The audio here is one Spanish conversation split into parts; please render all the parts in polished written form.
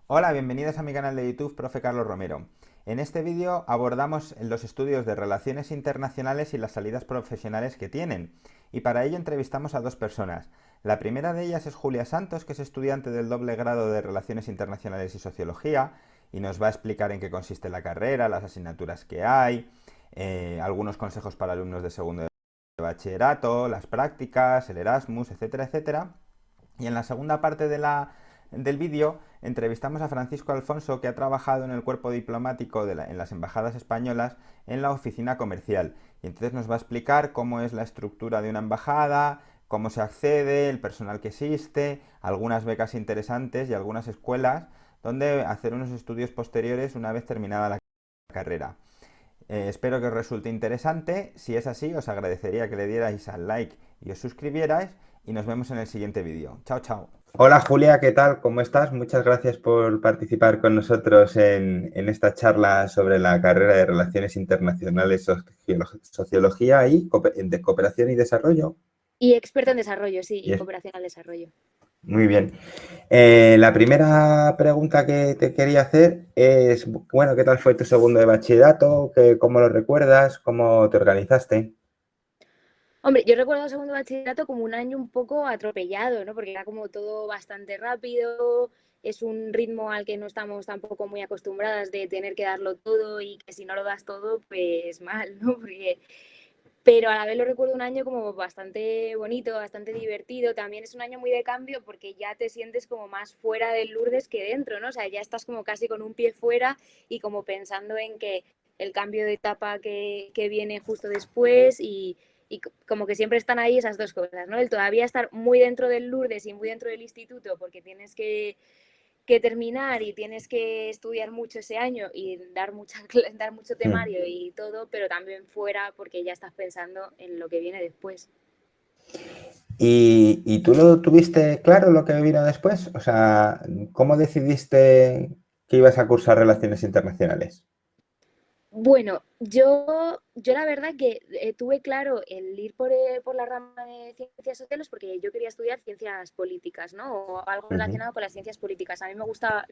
Hola, bienvenidos a mi canal de YouTube, Profe Carlos Romero. En este vídeo abordamos los estudios de relaciones internacionales y las salidas profesionales que tienen. Y para ello entrevistamos a dos personas. La primera de ellas es Julia Santos, que es estudiante del doble grado de Relaciones Internacionales y Sociología, y nos va a explicar en qué consiste la carrera, las asignaturas que hay, algunos consejos para alumnos de segundo de bachillerato, las prácticas, el Erasmus, etcétera, etcétera. Y en la segunda parte del vídeo entrevistamos a Francisco Alfonso, que ha trabajado en el cuerpo diplomático en las embajadas españolas en la oficina comercial. Y entonces nos va a explicar cómo es la estructura de una embajada, cómo se accede, el personal que existe, algunas becas interesantes y algunas escuelas donde hacer unos estudios posteriores una vez terminada la carrera. Espero que os resulte interesante. Si es así, os agradecería que le dierais al like y os suscribierais y nos vemos en el siguiente vídeo. Chao, chao. Hola Julia, ¿qué tal? ¿Cómo estás? Muchas gracias por participar con nosotros en esta charla sobre la carrera de Relaciones Internacionales, Sociología y de Cooperación y Desarrollo. Y experto en desarrollo, sí, Y y es cooperación al desarrollo. muy bien. La primera pregunta que te quería hacer es, bueno, ¿qué tal fue tu segundo de bachillerato? ¿Cómo lo recuerdas? ¿Cómo te organizaste? Hombre, yo recuerdo el segundo bachillerato como un año un poco atropellado, ¿no? Porque era como todo bastante rápido, es un ritmo al que no estamos tampoco muy acostumbradas de tener que darlo todo y que si no lo das todo, pues mal, ¿no? Porque pero a la vez lo recuerdo un año como bastante bonito, bastante divertido. También es un año muy de cambio porque ya te sientes como más fuera del Lourdes que dentro, ¿no? O sea, ya estás como casi con un pie fuera y como pensando en que el cambio de etapa que viene justo después y como que siempre están ahí esas dos cosas, ¿no? El todavía estar muy dentro del Lourdes y muy dentro del instituto porque tienes que terminar y tienes que estudiar mucho ese año y dar mucho Hmm. temario y todo, pero también fuera porque ya estás pensando en lo que viene después. ¿Y tú lo tuviste claro lo que vino después? O sea, ¿cómo decidiste que ibas a cursar Relaciones Internacionales? Bueno, yo la verdad que tuve claro el ir por la rama de ciencias sociales porque yo quería estudiar ciencias políticas, ¿no? O algo Ujú. relacionado con las ciencias políticas. A mí me gustaba,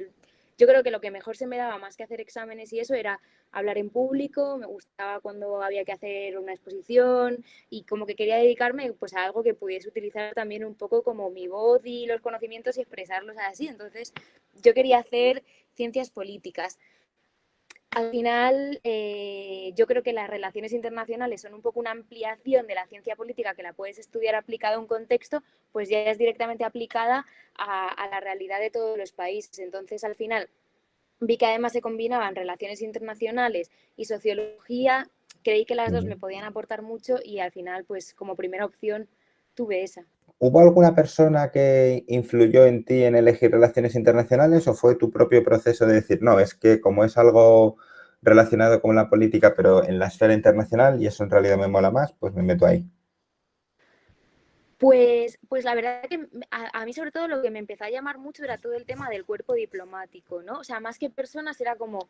yo creo que lo que mejor se me daba más que hacer exámenes y eso era hablar en público, me gustaba cuando había que hacer una exposición y como que quería dedicarme pues a algo que pudiese utilizar también un poco como mi voz y los conocimientos y expresarlos así. Entonces, yo quería hacer ciencias políticas. Al final, yo creo que las relaciones internacionales son un poco una ampliación de la ciencia política que la puedes estudiar aplicada a un contexto, pues ya es directamente aplicada a la realidad de todos los países. Entonces, al final, vi que además se combinaban relaciones internacionales y sociología, creí que las dos Ujú. me podían aportar mucho y al final, pues como primera opción, tuve esa. ¿Hubo alguna persona que influyó en ti en elegir Relaciones Internacionales o fue tu propio proceso de decir, no, es que como es algo relacionado con la política, pero en la esfera internacional y eso en realidad me mola más, pues me meto ahí? Pues la verdad que a mí sobre todo lo que me empezó a llamar mucho era todo el tema del cuerpo diplomático, ¿no? O sea, más que personas era como,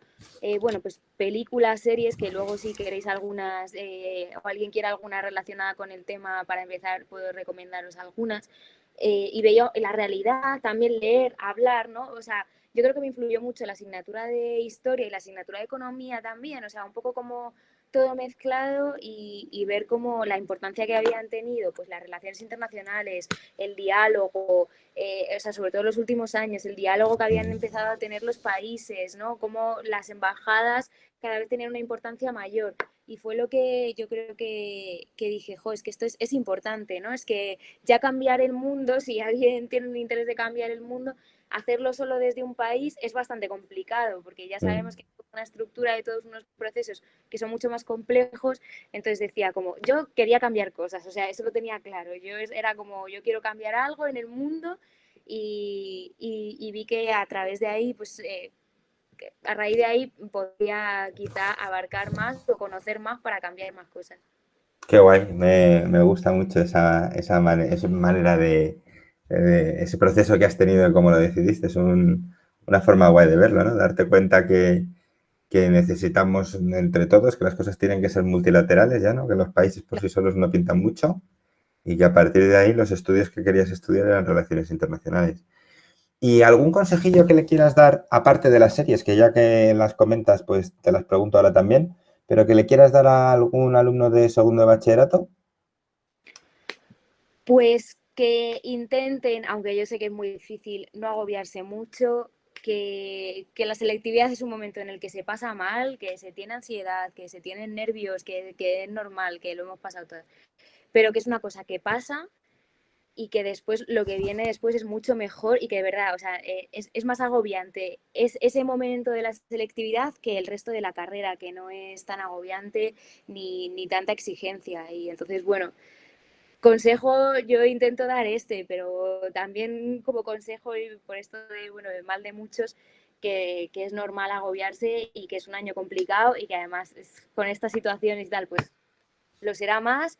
bueno, pues películas, series, que luego si queréis algunas o alguien quiera alguna relacionada con el tema para empezar, puedo recomendaros algunas. Y veía la realidad, también leer, hablar, ¿no? O sea, yo creo que me influyó mucho la asignatura de historia y la asignatura de economía también, o sea, un poco como todo mezclado y ver cómo la importancia que habían tenido pues las relaciones internacionales, el diálogo, o sea, sobre todo en los últimos años, el diálogo que habían empezado a tener los países, ¿no? Cómo las embajadas cada vez tenían una importancia mayor. Y fue lo que yo creo que dije, jo, es que esto es importante, ¿no? Es que ya cambiar el mundo, si alguien tiene un interés de cambiar el mundo, hacerlo solo desde un país es bastante complicado, porque ya sabemos que hay una estructura de todos unos procesos que son mucho más complejos. Entonces decía como, yo quería cambiar cosas, o sea, eso lo tenía claro. Era como, yo quiero cambiar algo en el mundo y vi que a través de ahí, pues a raíz de ahí podía quizá abarcar más o conocer más para cambiar más cosas. Qué guay, me gusta mucho esa manera ese proceso que has tenido de cómo lo decidiste. Es una forma guay de verlo, ¿no? Darte cuenta que necesitamos entre todos, que las cosas tienen que ser multilaterales ya, ¿no? Que los países por sí solos no pintan mucho y que a partir de ahí los estudios que querías estudiar eran relaciones internacionales. ¿Y algún consejillo que le quieras dar, aparte de las series, que ya que las comentas, pues te las pregunto ahora también, pero que le quieras dar a algún alumno de segundo de bachillerato? Pues que intenten, aunque yo sé que es muy difícil, no agobiarse mucho, que la selectividad es un momento en el que se pasa mal, que se tiene ansiedad, que se tienen nervios, que es normal, que lo hemos pasado todas, pero que es una cosa que pasa y que después lo que viene después es mucho mejor y que de verdad, o sea, es más agobiante es ese momento de la selectividad que el resto de la carrera, que no es tan agobiante ni tanta exigencia. Y entonces, bueno, consejo yo intento dar este, pero también como consejo, y por esto de, bueno, de mal de muchos, que es normal agobiarse y que es un año complicado y que además con esta situación y tal, pues lo será más,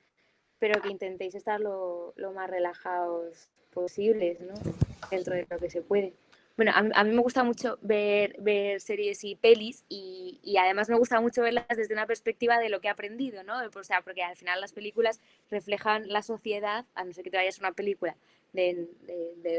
pero que intentéis estar lo más relajados posibles, ¿no? Dentro de lo que se puede. Bueno, a mí me gusta mucho ver series y pelis y además me gusta mucho verlas desde una perspectiva de lo que he aprendido, ¿no? O sea, porque al final las películas reflejan la sociedad, a no ser que te vayas a una película de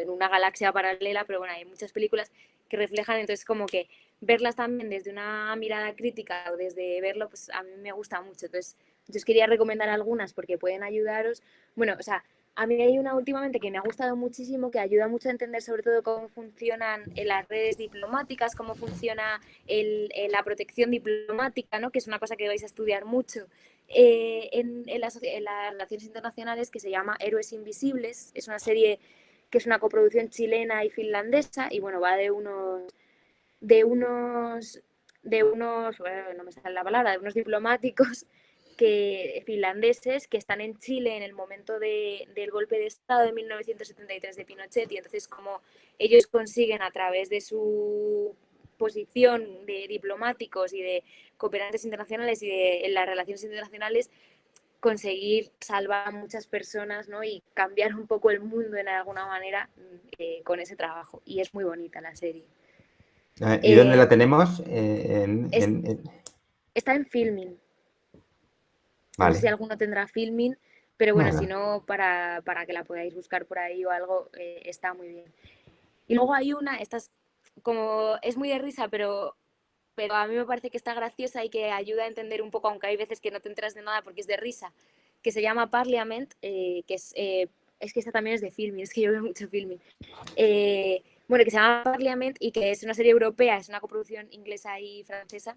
una galaxia paralela, pero bueno, hay muchas películas que reflejan, entonces como que verlas también desde una mirada crítica o desde verlo, pues a mí me gusta mucho. Entonces, yo os quería recomendar algunas porque pueden ayudaros. Bueno, o sea, a mí hay una últimamente que me ha gustado muchísimo, que ayuda mucho a entender sobre todo cómo funcionan las redes diplomáticas, cómo funciona la protección diplomática, ¿no? Que es una cosa que vais a estudiar mucho en las relaciones internacionales, que se llama Héroes Invisibles. Es una serie que es una coproducción chilena y finlandesa y bueno, va de unos, bueno, no me sale la palabra, de unos diplomáticos finlandeses que están en Chile en el momento del golpe de Estado de 1973 de Pinochet y entonces como ellos consiguen a través de su posición de diplomáticos y de cooperantes internacionales y de en las relaciones internacionales conseguir salvar a muchas personas, ¿no? Y cambiar un poco el mundo en alguna manera con ese trabajo. Y es muy bonita la serie. ¿Y dónde la Eh, tenemos? es, está en Filmin. No sé si Vale. alguno tendrá Filmin, pero bueno, si Nada. no, para que la podáis buscar por ahí o algo, está muy bien. Y luego hay una, esta es como, es muy de risa, pero a mí me parece que está graciosa y que ayuda a entender un poco, aunque hay veces que no te enteras de nada porque es de risa, que se llama Parliament, es que esta también es de Filmin, es que yo veo mucho Filmin. Bueno, que se llama Parliament y que es una serie europea, es una coproducción inglesa y francesa,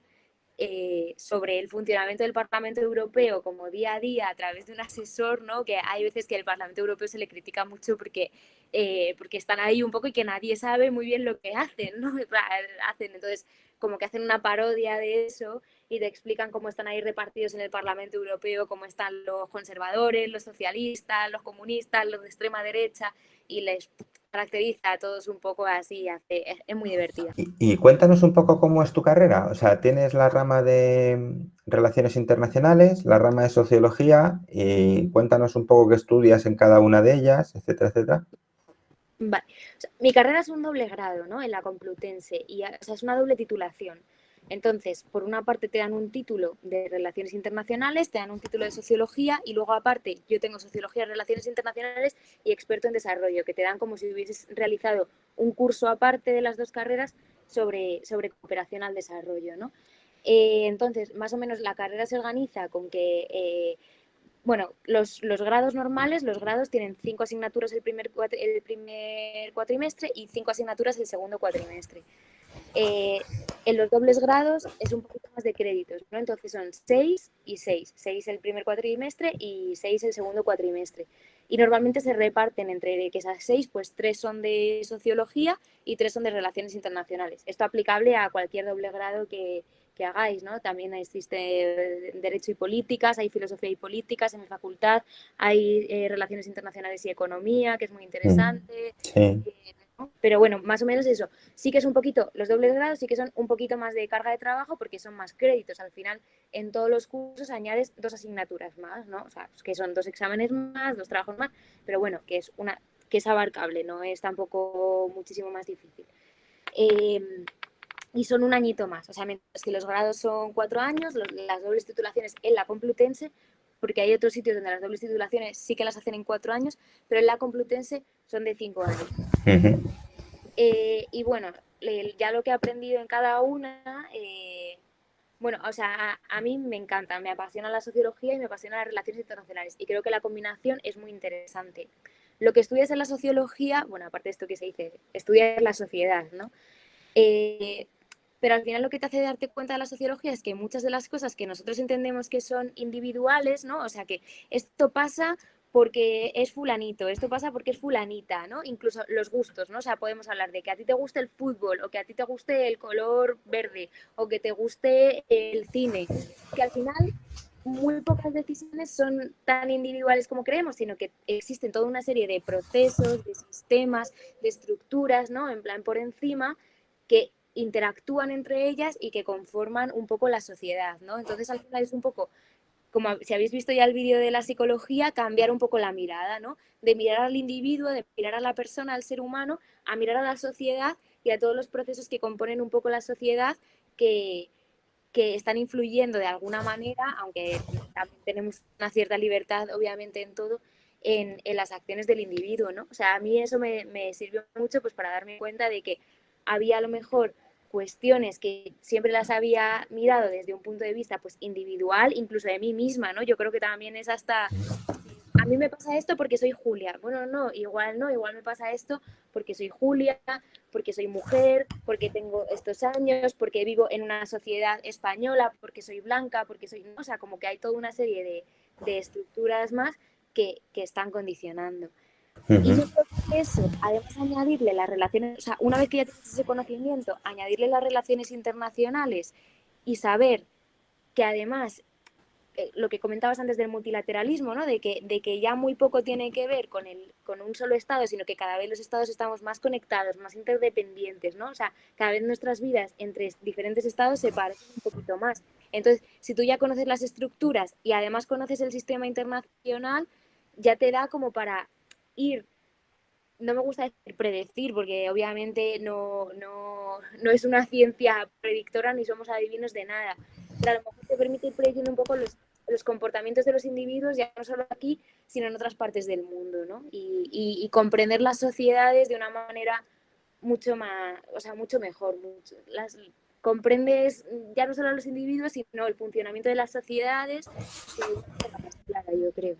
sobre el funcionamiento del Parlamento Europeo como día a día a través de un asesor, ¿no? Que hay veces que el Parlamento Europeo se le critica mucho porque están ahí un poco y que nadie sabe muy bien lo que hacen, ¿no? Hacen, entonces, como que hacen una parodia de eso y te explican cómo están ahí repartidos en el Parlamento Europeo, cómo están los conservadores, los socialistas, los comunistas, los de extrema derecha y les caracteriza a todos un poco así, es muy divertida. Y cuéntanos un poco cómo es tu carrera. O sea, tienes la rama de relaciones internacionales, la rama de sociología, y cuéntanos un poco qué estudias en cada una de ellas, etcétera, etcétera. Vale. O sea, mi carrera es un doble grado, ¿no? En la Complutense, o sea, es una doble titulación. Entonces, por una parte te dan un título de Relaciones Internacionales, te dan un título de Sociología y luego aparte yo tengo Sociología, Relaciones Internacionales y Experto en Desarrollo, que te dan como si hubieses realizado un curso aparte de las dos carreras sobre cooperación al desarrollo, ¿no? Entonces, más o menos la carrera se organiza con que bueno, los grados normales, los grados tienen 5 asignaturas el primer cuatrimestre y 5 asignaturas el segundo cuatrimestre. En los dobles grados es un poquito más de créditos, ¿no? Entonces son 6 y 6. 6 el primer cuatrimestre y 6 el segundo cuatrimestre. Y normalmente se reparten entre que esas 6, pues 3 son de sociología y 3 son de relaciones internacionales. Esto aplicable a cualquier doble grado que hagáis, ¿no? También existe Derecho y Políticas, hay Filosofía y Políticas en mi facultad, hay Relaciones Internacionales y Economía, que es muy Mm, interesante. sí. ¿No? Pero bueno, más o menos eso. Sí que es un poquito, los dobles grados sí que son un poquito más de carga de trabajo porque son más créditos. Al final, en todos los cursos añades 2 asignaturas más, ¿no? O sea, que son 2 exámenes más, 2 trabajos más, pero bueno, que es abarcable, no es tampoco muchísimo más difícil. Y son un añito más. O sea, mientras que los grados son 4 años, las dobles titulaciones en la Complutense, porque hay otros sitios donde las dobles titulaciones sí que las hacen en 4 años, pero en la Complutense son de 5 años. Ujú. Y bueno, ya lo que he aprendido en cada una, bueno, o sea, a mí me encanta, me apasiona la sociología y me apasiona las relaciones internacionales y creo que la combinación es muy interesante. Lo que estudias en la sociología, bueno, aparte de esto que se dice, estudias la sociedad, ¿no? Eh, pero al final lo que te hace darte cuenta de la sociología es que muchas de las cosas que nosotros entendemos que son individuales, ¿no? O sea, que esto pasa porque es fulanito, esto pasa porque es fulanita, ¿no? Incluso los gustos, ¿no? O sea, podemos hablar de que a ti te guste el fútbol o que a ti te guste el color verde o que te guste el cine, que al final muy pocas decisiones son tan individuales como creemos, sino que existen toda una serie de procesos, de sistemas, de estructuras, ¿no? En plan por encima que interactúan entre ellas y que conforman un poco la sociedad, ¿no? Entonces al final es un poco, como si habéis visto ya el vídeo de la psicología, cambiar un poco la mirada, ¿no? De mirar al individuo, de mirar a la persona, al ser humano, a mirar a la sociedad y a todos los procesos que componen un poco la sociedad que, que están influyendo de alguna manera, aunque también tenemos una cierta libertad, obviamente, en todo, en las acciones del individuo, ¿no? O sea, a mí eso me sirvió mucho pues para darme cuenta de que había a lo mejor cuestiones que siempre las había mirado desde un punto de vista pues individual, incluso de mí misma, ¿no? Yo creo que también es hasta a mí me pasa esto porque soy Julia. Bueno, no, igual me pasa esto porque soy Julia, porque soy mujer, porque tengo estos años, porque vivo en una sociedad española, porque soy blanca, porque soy... O sea, como que hay toda una serie de estructuras más que están condicionando. Y Ujú. yo creo que eso, además añadirle las relaciones, o sea, una vez que ya tienes ese conocimiento, añadirle las relaciones internacionales y saber que además lo que comentabas antes del multilateralismo, ¿no? De que ya muy poco tiene que ver con un solo Estado, sino que cada vez los Estados estamos más conectados, más interdependientes, ¿no? O sea, cada vez nuestras vidas entre diferentes Estados se parecen un poquito más. Entonces, si tú ya conoces las estructuras y además conoces el sistema internacional, ya te da como para ir, no me gusta decir predecir, porque obviamente no es una ciencia predictora ni somos adivinos de nada, pero a lo mejor te permite ir prediciendo un poco los comportamientos de los individuos, ya no solo aquí, sino en otras partes del mundo, ¿no? Y comprender las sociedades de una manera mucho más, o sea, mucho mejor. Comprendes ya no solo a los individuos, sino el funcionamiento de las sociedades de una manera más clara, yo creo.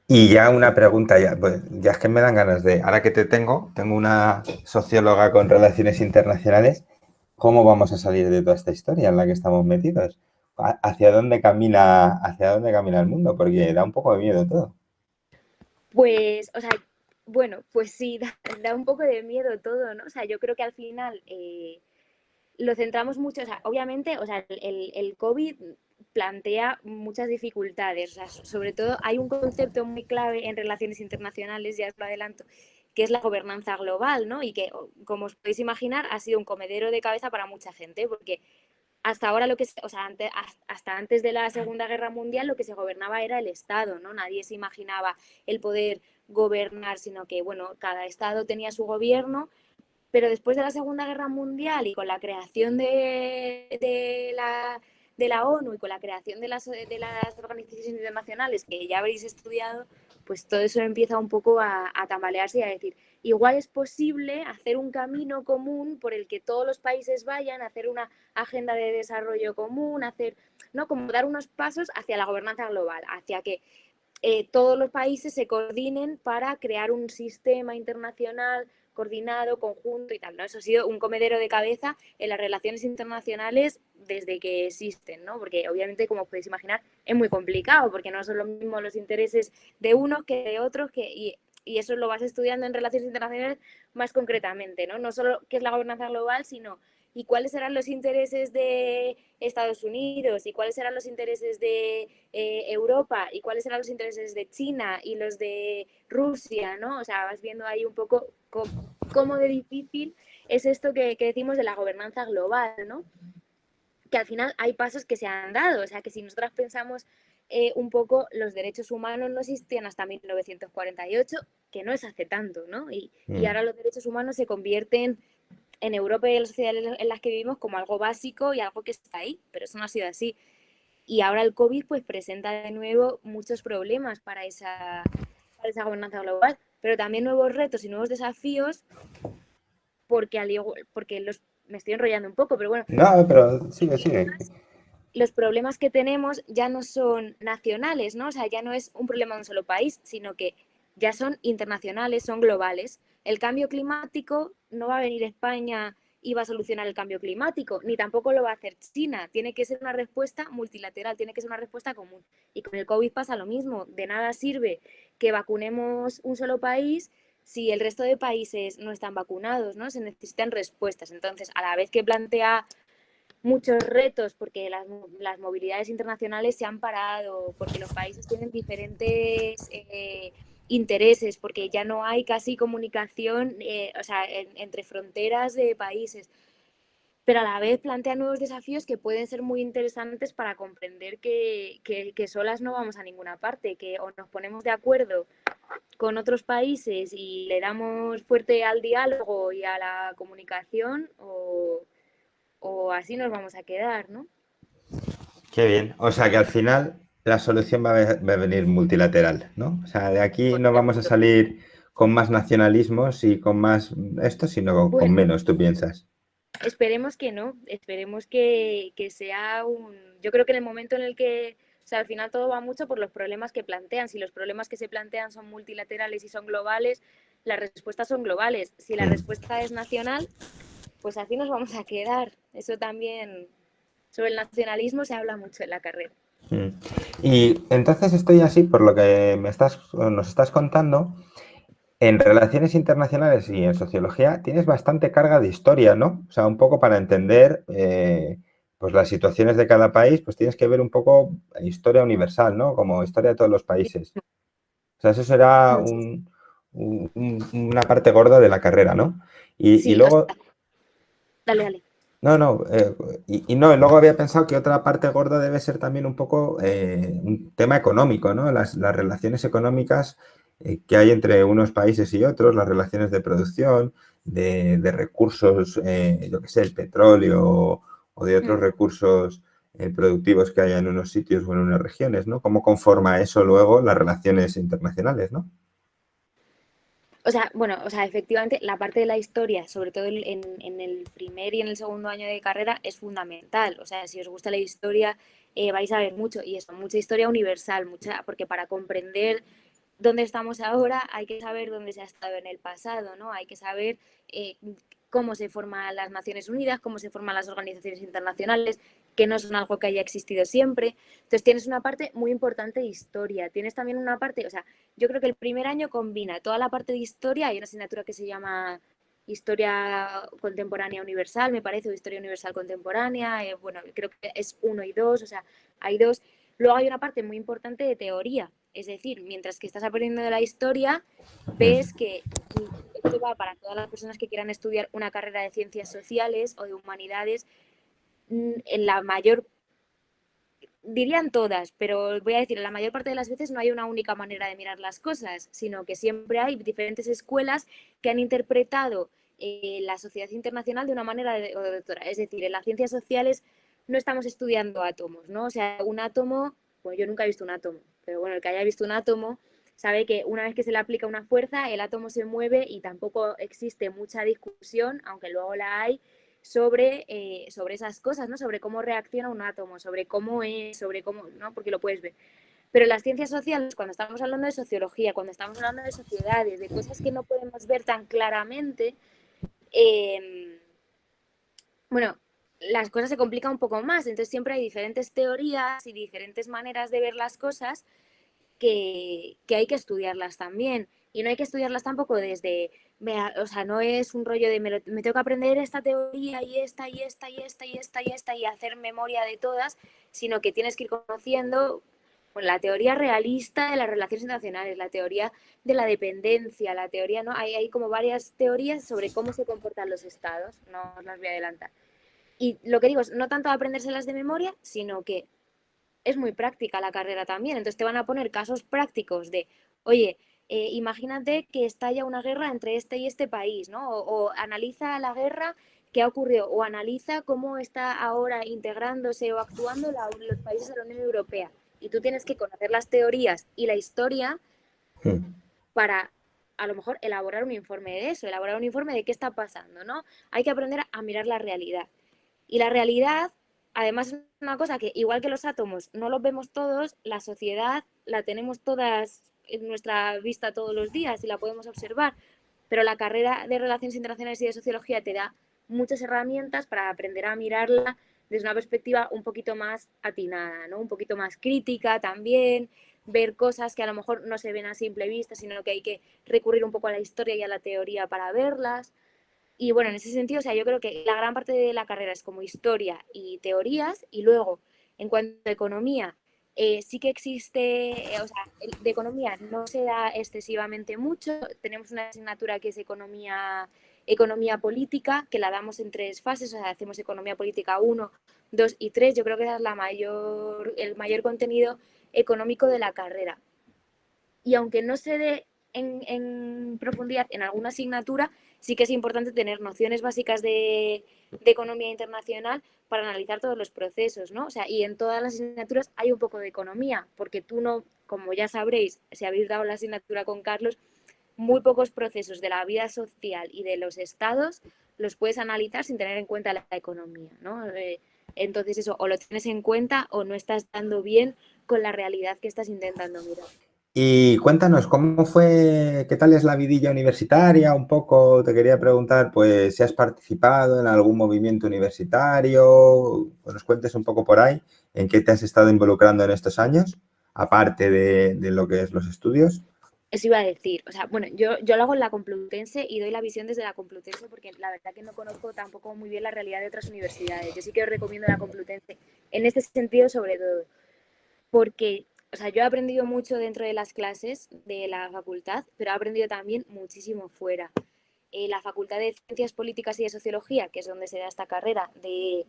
Y ya una pregunta, ya, pues, ya es que me dan ganas de, ahora que te tengo una socióloga con relaciones internacionales, ¿cómo vamos a salir de toda esta historia en la que estamos metidos? Hacia dónde camina el mundo? Porque da un poco de miedo todo. Pues, o sea, bueno, pues sí, da un poco de miedo todo, ¿no? O sea, yo creo que al final lo centramos mucho, o sea, obviamente, o sea, el COVID plantea muchas dificultades, o sea, sobre todo hay un concepto muy clave en relaciones internacionales, ya os lo adelanto, que es la gobernanza global, ¿no? Y que, como os podéis imaginar, ha sido un comedero de cabeza para mucha gente, porque hasta ahora lo que, o sea, hasta antes de la Segunda Guerra Mundial lo que se gobernaba era el Estado, ¿no? Nadie se imaginaba el poder gobernar, sino que, bueno, cada Estado tenía su gobierno, pero después de la Segunda Guerra Mundial y con la creación de la ONU y con la creación de las organizaciones internacionales que ya habréis estudiado, pues todo eso empieza un poco a tambalearse y a decir, igual es posible hacer un camino común por el que todos los países vayan, hacer una agenda de desarrollo común, hacer, ¿no? Como dar unos pasos hacia la gobernanza global, hacia que todos los países se coordinen para crear un sistema internacional coordinado, conjunto y tal, ¿no? Eso ha sido un comedero de cabeza en las relaciones internacionales desde que existen, ¿no? Porque obviamente, como os podéis imaginar, es muy complicado, porque no son los mismos los intereses de unos que de otros, y eso lo vas estudiando en relaciones internacionales más concretamente, ¿no? No solo qué es la gobernanza global, sino y cuáles serán los intereses de Estados Unidos y cuáles serán los intereses de Europa y cuáles serán los intereses de China y los de Rusia, ¿no? O sea, vas viendo ahí un poco cómo de difícil es esto que decimos de la gobernanza global, ¿no? Que al final hay pasos que se han dado, o sea, que si nosotras pensamos un poco, los derechos humanos no existían hasta 1948, que no es hace tanto, ¿no? Y Mm. ahora los derechos humanos se convierten en Europa y en las sociedades en las que vivimos como algo básico y algo que está ahí, pero eso no ha sido así. Y ahora el COVID pues presenta de nuevo muchos problemas para esa gobernanza global, pero también nuevos retos y nuevos desafíos porque, me estoy enrollando un poco, pero bueno, No, pero sigue, sigue. los problemas que tenemos ya no son nacionales, ¿no? O sea, ya no es un problema de un solo país, sino que ya son internacionales, son globales. El cambio climático no va a venir España y va a solucionar el cambio climático, ni tampoco lo va a hacer China. Tiene que ser una respuesta multilateral, tiene que ser una respuesta común. Y con el COVID pasa lo mismo. De nada sirve que vacunemos un solo país si el resto de países no están vacunados, ¿no? Se necesitan respuestas. Entonces, a la vez que plantea muchos retos porque las movilidades internacionales se han parado, porque los países tienen diferentes intereses, porque ya no hay casi comunicación o sea, entre fronteras de países, pero a la vez plantea nuevos desafíos que pueden ser muy interesantes para comprender que solas no vamos a ninguna parte, que o nos ponemos de acuerdo con otros países y le damos fuerte al diálogo y a la comunicación o así nos vamos a quedar, ¿no? Qué bien. O sea que al final la solución va a venir multilateral, ¿no? O sea, de aquí Pues no vamos a seguro. salir con más nacionalismos y con más esto, sino con Bueno, menos, ¿tú piensas? esperemos que no, esperemos que sea un... Yo creo que en el momento en el que, o sea, al final todo va mucho por los problemas que plantean. Si los problemas que se plantean son multilaterales y son globales, las respuestas son globales. Si la Mm. respuesta es nacional, pues así nos vamos a quedar. Eso también, sobre el nacionalismo se habla mucho en la carrera. Mm. Y entonces estoy así, por lo que nos estás contando, en relaciones internacionales y en sociología tienes bastante carga de historia, ¿no? O sea, un poco para entender pues las situaciones de cada país, pues tienes que ver un poco historia universal, ¿no? Como historia de todos los países. O sea, eso será Muchísimo. una parte gorda de la carrera, ¿no? Y Sí, o luego, sea, dale, dale. no, no, y no, luego había pensado que otra parte gorda debe ser también un poco un tema económico, ¿no? Las relaciones económicas que hay entre unos países y otros, las relaciones de producción, de recursos, yo qué sé, el petróleo o de otros Hmm. recursos productivos que haya en unos sitios o en unas regiones, ¿no? ¿Cómo conforma eso luego las relaciones internacionales, ¿no? O sea, bueno, o sea, efectivamente la parte de la historia, sobre todo en el primer y en el segundo año de carrera, es fundamental. O sea, si os gusta la historia, vais a ver mucho, y eso, mucha historia universal, mucha, porque para comprender dónde estamos ahora hay que saber dónde se ha estado en el pasado, ¿no? Hay que saber eh, cómo se forman las Naciones Unidas, cómo se forman las organizaciones internacionales, que no son algo que haya existido siempre. Entonces tienes una parte muy importante de historia, tienes también una parte, o sea, yo creo que el primer año combina toda la parte de historia, hay una asignatura que se llama Historia Contemporánea Universal, me parece, o Historia Universal Contemporánea, bueno, creo que es uno y dos, o sea, hay dos. Luego hay una parte muy importante de teoría, es decir, mientras que estás aprendiendo de la historia, ves que esto va para todas las personas que quieran estudiar una carrera de ciencias sociales o de humanidades, en la mayor, dirían todas, pero voy a decir, en la mayor parte de las veces no hay una única manera de mirar las cosas, sino que siempre hay diferentes escuelas que han interpretado la sociedad internacional de una manera o de otra. Es decir, en las ciencias sociales no estamos estudiando átomos, ¿no? O sea, un átomo, pues yo nunca he visto un átomo, pero bueno, el que haya visto un átomo sabe que una vez que se le aplica una fuerza, el átomo se mueve y tampoco existe mucha discusión, aunque luego la hay, sobre esas cosas, ¿no? Sobre cómo reacciona un átomo, sobre cómo es, sobre cómo, ¿no? Porque lo puedes ver. Pero las ciencias sociales, cuando estamos hablando de sociología, cuando estamos hablando de sociedades, de cosas que no podemos ver tan claramente, eh, bueno, las cosas se complican un poco más. Entonces siempre hay diferentes teorías y diferentes maneras de ver las cosas que hay que estudiarlas también. Y no hay que estudiarlas tampoco desde, o sea, no es un rollo de me tengo que aprender esta teoría y esta y esta y esta y esta y esta y hacer memoria de todas, sino que tienes que ir conociendo pues, la teoría realista de las relaciones internacionales, la teoría de la dependencia, la teoría, ¿no? Hay como varias teorías sobre cómo se comportan los estados, no os las voy a adelantar. Y lo que digo es, no tanto aprendérselas de memoria, sino que es muy práctica la carrera también. Entonces te van a poner casos prácticos de, oye, imagínate que estalla una guerra entre este y este país, ¿no? O analiza la guerra que ha ocurrido, o analiza cómo está ahora integrándose o actuando los países de la Unión Europea. Y tú tienes que conocer las teorías y la historia Mm. para a lo mejor elaborar un informe de eso, elaborar un informe de qué está pasando, ¿no? Hay que aprender a mirar la realidad. Y la realidad, además, es una cosa que, igual que los átomos, no los vemos todos, la sociedad la tenemos todas en nuestra vista todos los días y la podemos observar. Pero la carrera de Relaciones Internacionales y de Sociología te da muchas herramientas para aprender a mirarla desde una perspectiva un poquito más atinada, ¿no? Un poquito más crítica también, ver cosas que a lo mejor no se ven a simple vista, sino que hay que recurrir un poco a la historia y a la teoría para verlas. Y bueno, en ese sentido, o sea, yo creo que la gran parte de la carrera es como historia y teorías, y luego, en cuanto a economía, sí que existe, o sea, de economía no se da excesivamente mucho. Tenemos una asignatura que es economía política, que la damos en 3 fases, o sea, hacemos economía política 1, 2 y 3. Yo creo que esa es el mayor contenido económico de la carrera. Y aunque no se dé en profundidad en alguna asignatura, sí que es importante tener nociones básicas de economía internacional para analizar todos los procesos, ¿no? O sea, y en todas las asignaturas hay un poco de economía, porque tú no, como ya sabréis, si habéis dado la asignatura con Carlos, muy pocos procesos de la vida social y de los estados los puedes analizar sin tener en cuenta la economía, ¿no? Entonces eso, o lo tienes en cuenta o no estás dando bien con la realidad que estás intentando mirar. Y cuéntanos, ¿cómo fue, qué tal es la vidilla universitaria? Un poco te quería preguntar, pues, si has participado en algún movimiento universitario, que nos cuentes un poco por ahí, en qué te has estado involucrando en estos años, aparte de lo que es los estudios. Eso iba a decir, o sea, bueno, yo lo hago en la Complutense y doy la visión desde la Complutense porque la verdad que no conozco tampoco muy bien la realidad de otras universidades. Yo sí que os recomiendo la Complutense en este sentido sobre todo, porque, o sea, yo he aprendido mucho dentro de las clases de la facultad, pero he aprendido también muchísimo fuera. La Facultad de Ciencias Políticas y de Sociología, que es donde se da esta carrera de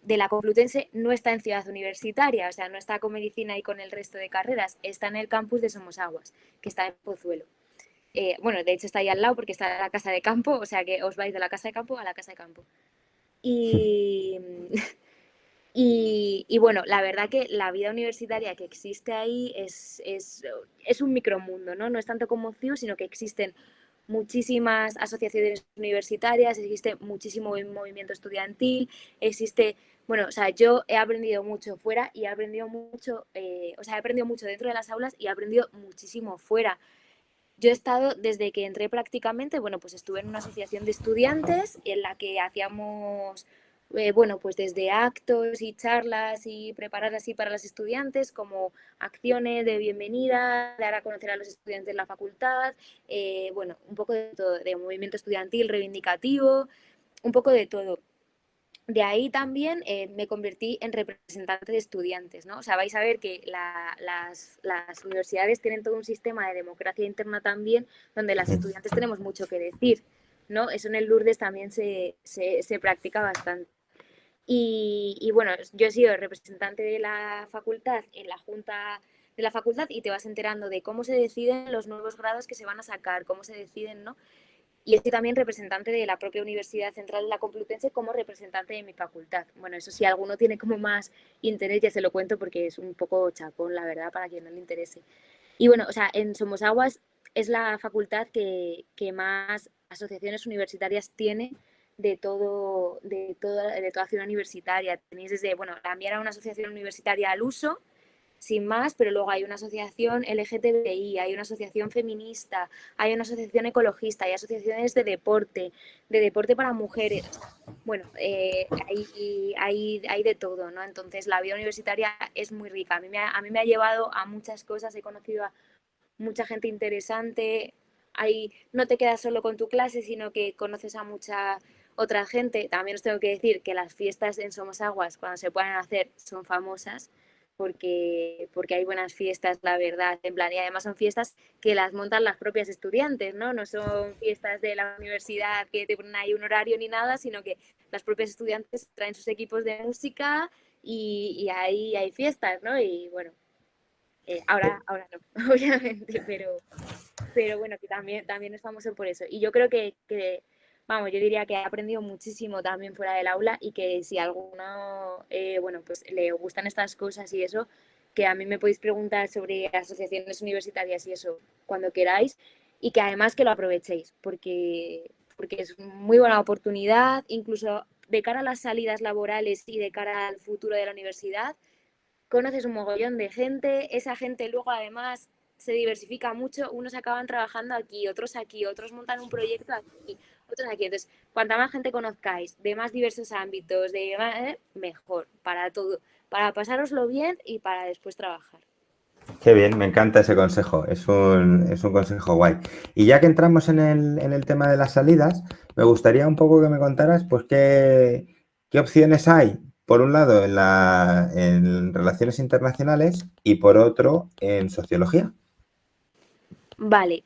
la Complutense, no está en Ciudad Universitaria, o sea, no está con medicina y con el resto de carreras, está en el campus de Somosaguas, que está en Pozuelo. Bueno, de hecho está ahí al lado porque está la casa de campo, o sea que os vais de la casa de campo a la casa de campo. Y, y bueno, la verdad que la vida universitaria que existe ahí es un micromundo, ¿no? No es tanto como CIU, sino que existen muchísimas asociaciones universitarias, existe muchísimo movimiento estudiantil, existe, bueno, o sea, yo he aprendido mucho fuera y he aprendido mucho, o sea, he aprendido mucho dentro de las aulas y he aprendido muchísimo fuera. Yo he estado desde que entré prácticamente, bueno, pues estuve en una asociación de estudiantes en la que hacíamos, bueno, pues desde actos y charlas y preparar así para los estudiantes, como acciones de bienvenida, dar a conocer a los estudiantes la facultad, bueno, un poco de todo, de movimiento estudiantil reivindicativo, un poco de todo. De ahí también me convertí en representante de estudiantes, ¿no? O sea, vais a ver que las universidades tienen todo un sistema de democracia interna también, donde las estudiantes tenemos mucho que decir, ¿no? Eso en el Lourdes también se practica bastante. Y bueno, yo he sido representante de la facultad en la junta de la facultad y te vas enterando de cómo se deciden los nuevos grados que se van a sacar, cómo se deciden, ¿no? Y estoy también representante de la propia Universidad Central de la Complutense como representante de mi facultad. Bueno, eso si alguno tiene como más interés, ya se lo cuento porque es un poco chapón, la verdad, para quien no le interese. Y bueno, o sea, en Somosaguas es la facultad que más asociaciones universitarias tiene de toda ciudad universitaria. Tenéis desde, bueno, la mía era una asociación universitaria al uso, sin más, pero luego hay una asociación LGTBI, hay una asociación feminista, hay una asociación ecologista, hay asociaciones de deporte para mujeres. Bueno, hay de todo, ¿no? Entonces la vida universitaria es muy rica. A mí me ha llevado a muchas cosas, he conocido a mucha gente interesante. Ahí no te quedas solo con tu clase, sino que conoces a mucha otra gente. También os tengo que decir que las fiestas en Somosaguas, cuando se puedan hacer, son famosas porque hay buenas fiestas, la verdad, en plan, y además son fiestas que las montan las propias estudiantes, ¿no? No son fiestas de la universidad que te ponen ahí un horario ni nada, sino que las propias estudiantes traen sus equipos de música y ahí hay fiestas, ¿no? Y bueno, ahora no, obviamente, pero bueno, que también es famoso por eso. Y yo creo vamos, yo diría que he aprendido muchísimo también fuera del aula y que si a alguno, bueno, pues le gustan estas cosas y eso, que a mí me podéis preguntar sobre asociaciones universitarias y eso cuando queráis, y que además que lo aprovechéis, porque es muy buena oportunidad, incluso de cara a las salidas laborales y de cara al futuro de la universidad, conoces un mogollón de gente, esa gente luego además se diversifica mucho, unos acaban trabajando aquí, otros montan un proyecto aquí, otros aquí. Entonces, cuanta más gente conozcáis, de más diversos ámbitos, mejor para todo, para pasároslo bien y para después trabajar. Qué bien, me encanta ese consejo, es un consejo guay. Y ya que entramos en el tema de las salidas, me gustaría un poco que me contaras, pues, qué opciones hay, por un lado, en relaciones internacionales y por otro, en sociología. Vale,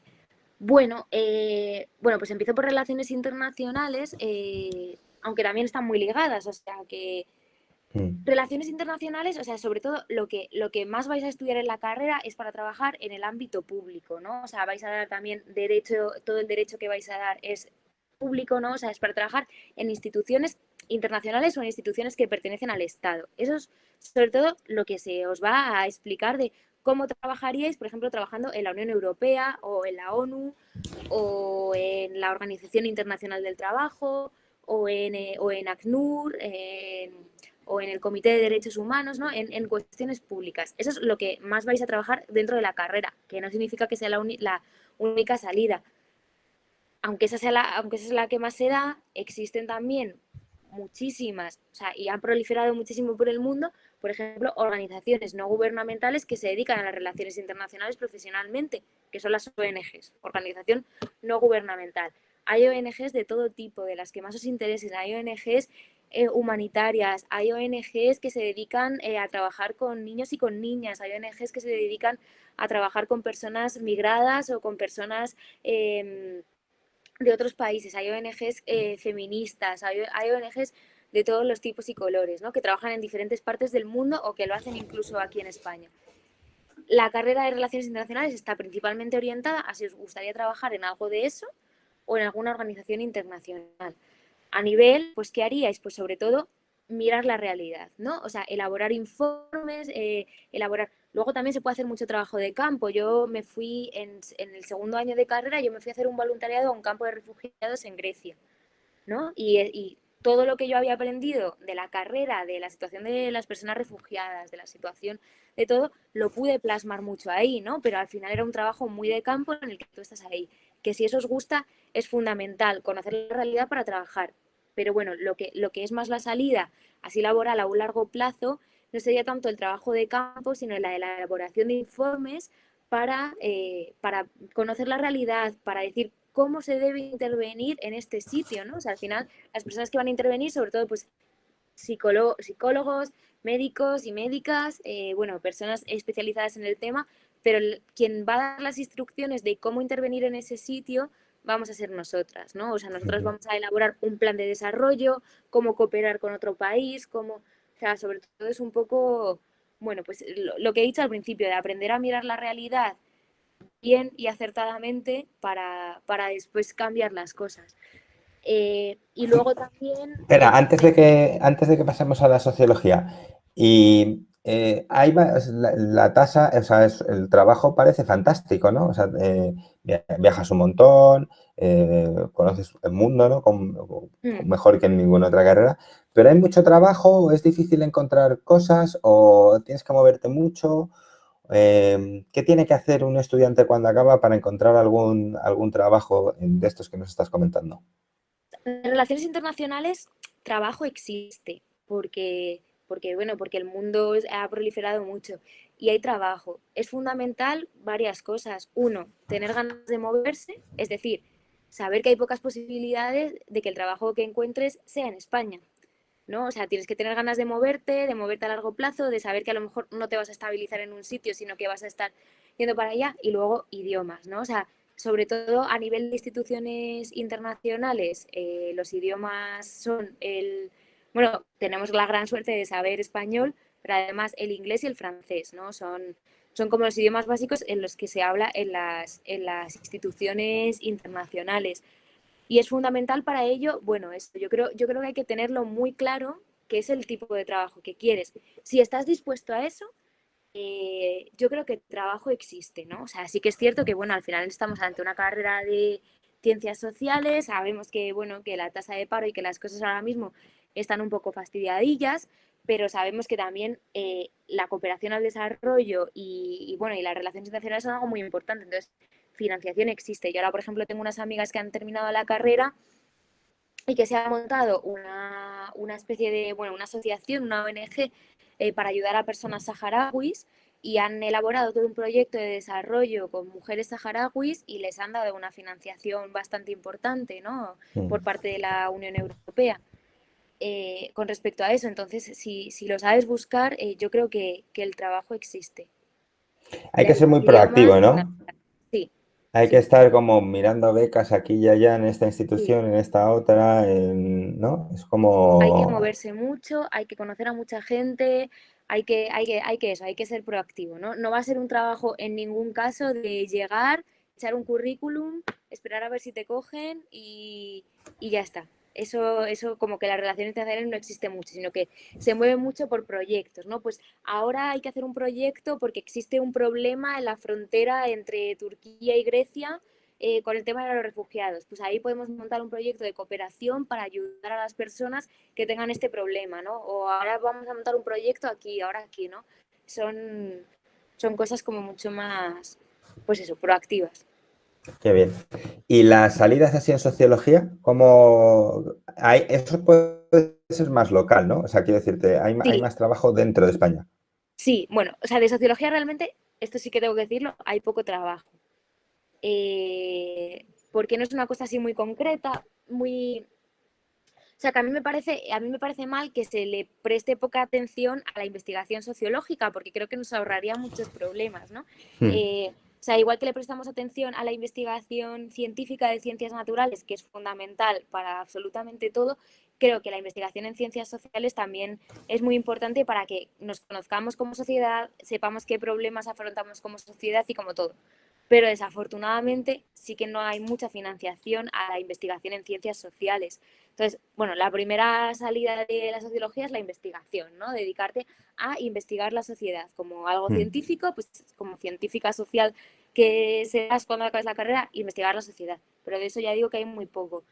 bueno, pues empiezo por relaciones internacionales, aunque también están muy ligadas, o sea que Mm. relaciones internacionales, o sea, sobre todo lo que más vais a estudiar en la carrera es para trabajar en el ámbito público, ¿no? O sea, vais a dar también derecho, todo el derecho que vais a dar es público, ¿no? O sea, es para trabajar en instituciones internacionales o en instituciones que pertenecen al Estado. Eso es sobre todo lo que se os va a explicar de cómo trabajaríais, por ejemplo, trabajando en la Unión Europea o en la ONU o en la Organización Internacional del Trabajo o en ACNUR, o en el Comité de Derechos Humanos, ¿no? En cuestiones públicas. Eso es lo que más vais a trabajar dentro de la carrera, que no significa que sea la única salida. Aunque esa es la que más se da, existen también muchísimas, o sea, y han proliferado muchísimo por el mundo, por ejemplo, organizaciones no gubernamentales que se dedican a las relaciones internacionales profesionalmente, que son las ONGs, organización no gubernamental. Hay ONGs de todo tipo, de las que más os interesen. Hay ONGs humanitarias, hay ONGs que se dedican a trabajar con niños y con niñas, hay ONGs que se dedican a trabajar con personas migradas o con personas de otros países, hay ONGs feministas, hay ONGs de todos los tipos y colores, ¿no? Que trabajan en diferentes partes del mundo o que lo hacen incluso aquí en España. La carrera de Relaciones Internacionales está principalmente orientada a si os gustaría trabajar en algo de eso o en alguna organización internacional. A nivel, pues, ¿qué haríais? Pues sobre todo mirar la realidad, ¿no? O sea, elaborar informes, elaborar... Luego también se puede hacer mucho trabajo de campo. Yo me fui en el segundo año de carrera, yo me fui a hacer un voluntariado a un campo de refugiados en Grecia, ¿no? Y todo lo que yo había aprendido de la carrera, de la situación de las personas refugiadas, de la situación de todo, lo pude plasmar mucho ahí, ¿no? Pero al final era un trabajo muy de campo en el que tú estás ahí. Que si eso os gusta, es fundamental conocer la realidad para trabajar. Pero bueno, lo que es más la salida, así laboral a un largo plazo, no sería tanto el trabajo de campo, sino la elaboración de informes para conocer la realidad, para decir cómo se debe intervenir en este sitio, ¿no? O sea, al final, las personas que van a intervenir, sobre todo, pues, psicólogos, médicos y médicas, bueno, personas especializadas en el tema, pero quien va a dar las instrucciones de cómo intervenir en ese sitio vamos a ser nosotras, ¿no? O sea, nosotras Ujú. vamos a elaborar un plan de desarrollo, cómo cooperar con otro país, o sea, sobre todo es un poco, bueno, pues lo que he dicho al principio, de aprender a mirar la realidad bien y acertadamente para después cambiar las cosas. Y luego también, Espera, antes de que pasemos a la sociología, y la tasa, o sea, el trabajo parece fantástico, ¿no? O sea, viajas un montón, conoces el mundo, ¿no? Mejor que en ninguna otra carrera, pero hay mucho trabajo, es difícil encontrar cosas o tienes que moverte mucho. ¿Qué tiene que hacer un estudiante cuando acaba para encontrar algún trabajo de estos que nos estás comentando? en relaciones internacionales, trabajo existe, porque el mundo ha proliferado mucho y hay trabajo. Es fundamental varias cosas. Uno, tener ganas de moverse, es decir, saber que hay pocas posibilidades de que el trabajo que encuentres sea en España, ¿no? O sea, tienes que tener ganas de moverte a largo plazo, de saber que a lo mejor no te vas a estabilizar en un sitio, sino que vas a estar yendo para allá, y luego idiomas, ¿no? O sea, sobre todo a nivel de instituciones internacionales, los idiomas son bueno, tenemos la gran suerte de saber español, pero además el inglés y el francés, ¿no? Son como los idiomas básicos en los que se habla en las instituciones internacionales. Y es fundamental para ello, bueno, esto, yo creo que hay que tenerlo muy claro, que es el tipo de trabajo que quieres. Si estás dispuesto a eso, yo creo que el trabajo existe, ¿no? O sea, sí que es cierto que, bueno, al final estamos ante una carrera de ciencias sociales, sabemos que, bueno, que la tasa de paro y que las cosas ahora mismo están un poco fastidiadillas, pero sabemos que también la cooperación al desarrollo bueno, y las relaciones internacionales son algo muy importante. Entonces, financiación existe. Yo ahora, por ejemplo, tengo unas amigas que han terminado la carrera y que se ha montado una especie de, bueno, una asociación, una ONG, para ayudar a personas saharauis y han elaborado todo un proyecto de desarrollo con mujeres saharauis y les han dado una financiación bastante importante, ¿no? Por Mm. parte de la Unión Europea. Con respecto a eso, entonces, si lo sabes buscar, yo creo que el trabajo existe. Hay Y que hay ser muy proactivo, idiomas, ¿no? sí, Hay que sí, estar como mirando becas aquí y allá en esta sí. institución, en esta otra, ¿no? Es Hay que como... moverse mucho, hay que conocer a mucha gente, hay que ser proactivo, ¿no? No va a ser un trabajo en ningún caso de llegar, echar un currículum, esperar a ver si te cogen y ya está. Eso como que las relaciones internacionales no existe mucho, sino que se mueve mucho por proyectos, ¿no? Pues ahora hay que hacer un proyecto porque existe un problema en la frontera entre Turquía y Grecia, con el tema de los refugiados. Pues ahí podemos montar un proyecto de cooperación para ayudar a las personas que tengan este problema, ¿no? O ahora vamos a montar un proyecto aquí, ahora aquí, ¿no? Son, son cosas como mucho más, pues eso, proactivas. Qué bien. ¿Y las salidas así en sociología? ¿Cómo hay? Eso puede ser más local, ¿no? O sea, quiero decirte, hay Sí, más trabajo dentro de España. sí, bueno, o sea, de sociología realmente, esto sí que tengo que decirlo, hay poco trabajo. Porque no es una cosa así muy concreta, muy... O sea, que a mí me parece mal que se le preste poca atención a la investigación sociológica, porque creo que nos ahorraría muchos problemas, ¿no? Hmm. O sea, igual que le prestamos atención a la investigación científica de ciencias naturales, que es fundamental para absolutamente todo, creo que la investigación en ciencias sociales también es muy importante para que nos conozcamos como sociedad, sepamos qué problemas afrontamos como sociedad y como todo. Pero desafortunadamente sí que no hay mucha financiación a la investigación en ciencias sociales. Entonces, bueno, la primera salida de la sociología es la investigación, ¿no? Dedicarte a investigar la sociedad como algo Hmm. científico, pues como científica social que seas cuando acabes la carrera, investigar la sociedad. Pero de eso ya digo que hay muy poco.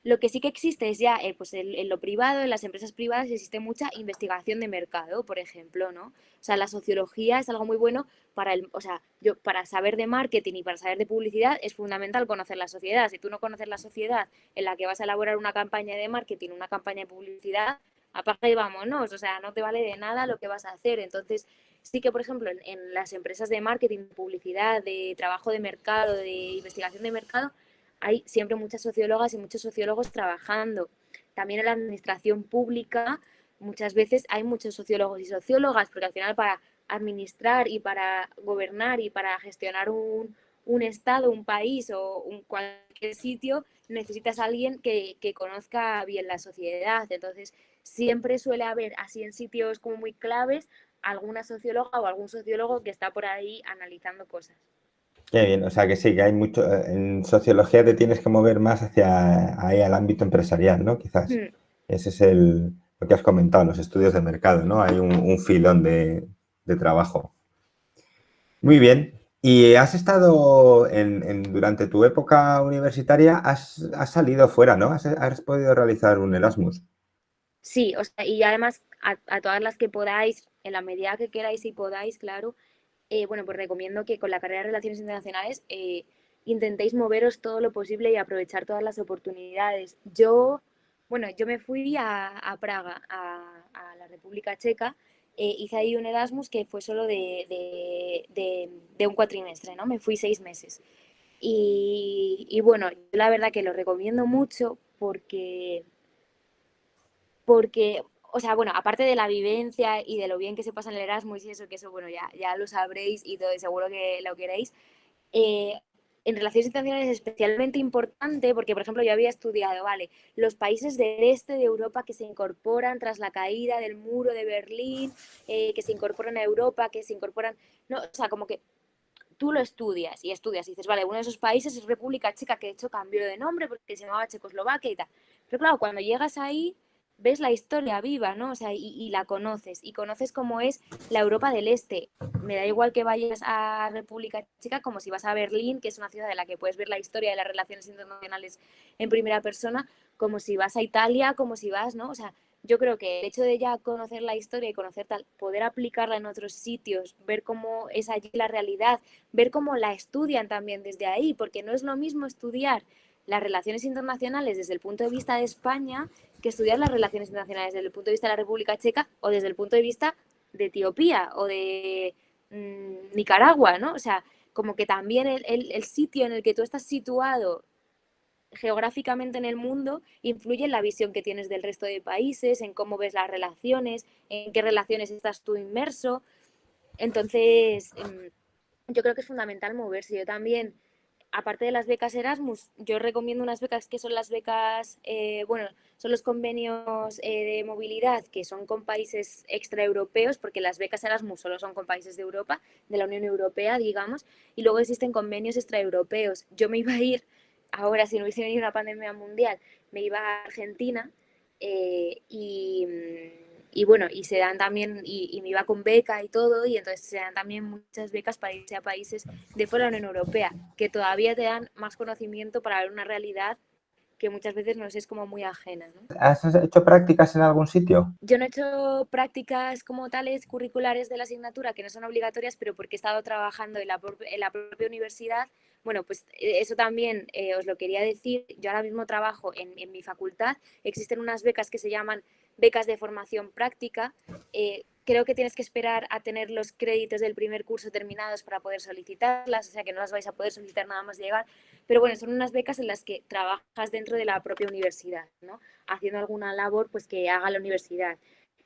Lo que sí que existe es ya, pues en lo privado, en las empresas privadas, existe mucha investigación de mercado, por ejemplo, ¿no? O sea, la sociología es algo muy bueno para o sea, para saber de marketing y para saber de publicidad es fundamental conocer la sociedad. Si tú no conoces la sociedad en la que vas a elaborar una campaña de marketing, una campaña de publicidad, apaga y vámonos, o sea, no te vale de nada lo que vas a hacer. Entonces, sí que, por ejemplo, en las empresas de marketing, publicidad, de trabajo de mercado, de investigación de mercado, hay siempre muchas sociólogas y muchos sociólogos trabajando. También en la administración pública muchas veces hay muchos sociólogos y sociólogas, porque al final para administrar y para gobernar y para gestionar un estado, un país o cualquier sitio, necesitas a alguien que conozca bien la sociedad. Entonces, siempre suele haber, así en sitios como muy claves, alguna socióloga o algún sociólogo que está por ahí analizando cosas. Qué bien, o sea que sí, que hay mucho. En sociología te tienes que mover más hacia ahí al ámbito empresarial, ¿no? Quizás. Hmm. Ese es lo que has comentado, los estudios de mercado, ¿no? Hay un filón de trabajo. Muy bien. ¿Y has estado durante tu época universitaria, has salido fuera, ¿no? Has podido realizar un Erasmus? Sí, o sea, y además a todas las que podáis, en la medida que queráis y podáis, claro, bueno, pues recomiendo que con la carrera de Relaciones Internacionales intentéis moveros todo lo posible y aprovechar todas las oportunidades. Bueno, yo me fui a Praga, a la República Checa, hice ahí un Erasmus que fue solo de un cuatrimestre, ¿no? Me fui 6 meses. Y bueno, yo la verdad que lo recomiendo mucho porque, o sea, bueno, aparte de la vivencia y de lo bien que se pasa en el Erasmus y eso, que eso, bueno, ya lo sabréis y todo, y seguro que lo queréis, eh, en relaciones internacionales es especialmente importante porque, por ejemplo, yo había estudiado, vale, los países del este de Europa que se incorporan tras la caída del muro de Berlín, que se incorporan a Europa, que se incorporan, no, o sea, como que tú lo estudias y dices, vale, uno de esos países es República Checa, que de hecho cambió de nombre porque se llamaba Checoslovaquia y tal. Pero claro, cuando llegas ahí ves la historia viva, ¿no? O sea, y la conoces, y conoces cómo es la Europa del Este. Me da igual que vayas a República Checa como si vas a Berlín, que es una ciudad de la que puedes ver la historia de las relaciones internacionales en primera persona, como si vas a Italia, como si vas, ¿no? O sea, yo creo que el hecho de ya conocer la historia y conocer tal, poder aplicarla en otros sitios, ver cómo es allí la realidad, ver cómo la estudian también desde ahí, porque no es lo mismo estudiar las relaciones internacionales desde el punto de vista de España que estudiar las relaciones internacionales desde el punto de vista de la República Checa o desde el punto de vista de Etiopía o de Nicaragua, ¿no? O sea, como que también el sitio en el que tú estás situado geográficamente en el mundo influye en la visión que tienes del resto de países, en cómo ves las relaciones, en qué relaciones estás tú inmerso. Entonces, yo creo que es fundamental moverse. Yo también, aparte de las becas Erasmus, yo recomiendo unas becas que son las becas, bueno, son los convenios de movilidad que son con países extraeuropeos, porque las becas Erasmus solo son con países de Europa, de la Unión Europea, digamos, y luego existen convenios extraeuropeos. Yo me iba a ir, ahora si no hubiese venido una pandemia mundial, me iba a Argentina eh, y, y bueno, y se dan también, y me iba con beca y todo, y entonces se dan también muchas becas para irse a países de fuera de la Unión Europea, que todavía te dan más conocimiento para ver una realidad que muchas veces nos es como muy ajena, ¿no? ¿Has hecho prácticas en algún sitio? Yo no he hecho prácticas como tales curriculares de la asignatura que no son obligatorias, pero porque he estado trabajando en la propia universidad. Bueno, pues eso también os lo quería decir. Yo ahora mismo trabajo en mi facultad. Existen unas becas que se llaman becas de formación práctica. Creo que tienes que esperar a tener los créditos del primer curso terminados para poder solicitarlas, o sea que no las vais a poder solicitar nada más llegar. Pero bueno, son unas becas en las que trabajas dentro de la propia universidad, ¿no? Haciendo alguna labor pues que haga la universidad.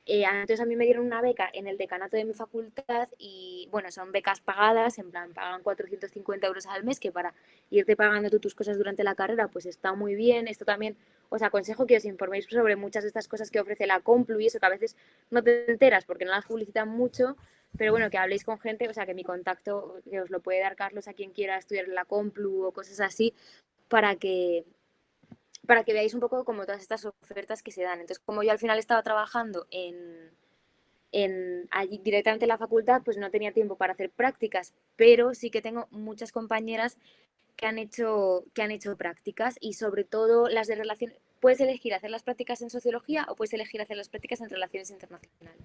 Entonces a mí me dieron una beca en el decanato de mi facultad y bueno, son becas pagadas, en plan pagan 450 euros al mes, que para irte pagando tú tus cosas durante la carrera pues está muy bien. Esto también os aconsejo que os informéis sobre muchas de estas cosas que ofrece la Complu y eso que a veces no te enteras porque no las publicitan mucho, pero bueno, que habléis con gente, o sea que mi contacto que os lo puede dar Carlos a quien quiera estudiar en la Complu o cosas así, para que veáis un poco como todas estas ofertas que se dan. Entonces, como yo al final estaba trabajando allí directamente en la facultad, pues no tenía tiempo para hacer prácticas, pero sí que tengo muchas compañeras que han hecho prácticas y sobre todo las de relación. Puedes elegir hacer las prácticas en sociología o puedes elegir hacer las prácticas en relaciones internacionales.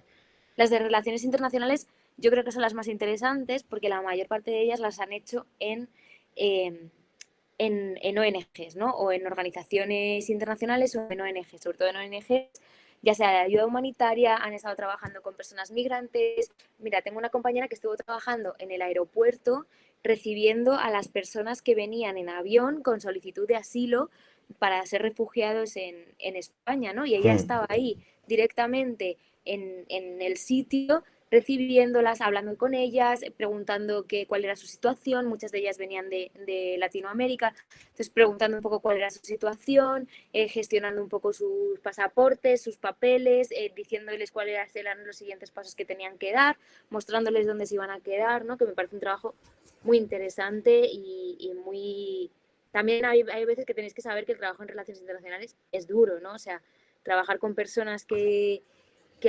Las de relaciones internacionales yo creo que son las más interesantes porque la mayor parte de ellas las han hecho eh, en ONGs, ¿no? O en organizaciones internacionales o en ONGs, sobre todo en ONGs, ya sea de ayuda humanitaria, han estado trabajando con personas migrantes. Mira, tengo una compañera que estuvo trabajando en el aeropuerto recibiendo a las personas que venían en avión con solicitud de asilo para ser refugiados en España, ¿no? Y ella estaba ahí directamente en el sitio recibiéndolas, hablando con ellas, preguntando cuál era su situación. Muchas de ellas venían de Latinoamérica, entonces preguntando un poco cuál era su situación, gestionando un poco sus pasaportes, sus papeles, diciéndoles cuáles eran los siguientes pasos que tenían que dar, mostrándoles dónde se iban a quedar, ¿no? Que me parece un trabajo muy interesante y muy... También hay veces que tenéis que saber que el trabajo en relaciones internacionales es duro, ¿no? O sea, trabajar con personas que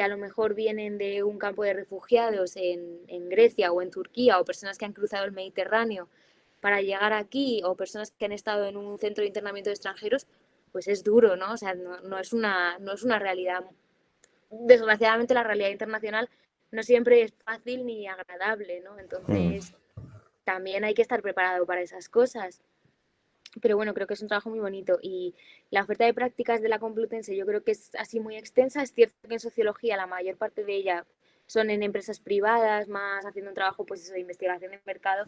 a lo mejor vienen de un campo de refugiados en Grecia o en Turquía, o personas que han cruzado el Mediterráneo para llegar aquí, o personas que han estado en un centro de internamiento de extranjeros, pues es duro, ¿no? O sea, no es una realidad. Desgraciadamente la realidad internacional no siempre es fácil ni agradable, ¿no? Mm. Entonces también hay que estar preparado para esas cosas. Pero bueno, creo que es un trabajo muy bonito y la oferta de prácticas de la Complutense yo creo que es así muy extensa. Es cierto que en sociología la mayor parte de ella son en empresas privadas, más haciendo un trabajo pues eso, de investigación de mercado,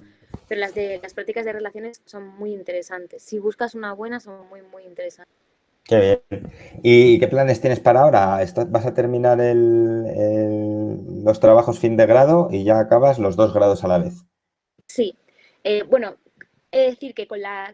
pero las prácticas de relaciones son muy interesantes. Si buscas una buena, son muy, muy interesantes. Qué bien. ¿Y qué planes tienes para ahora? ¿Vas a terminar los trabajos fin de grado y ya acabas los 2 grados a la vez? Sí, bueno, he de decir que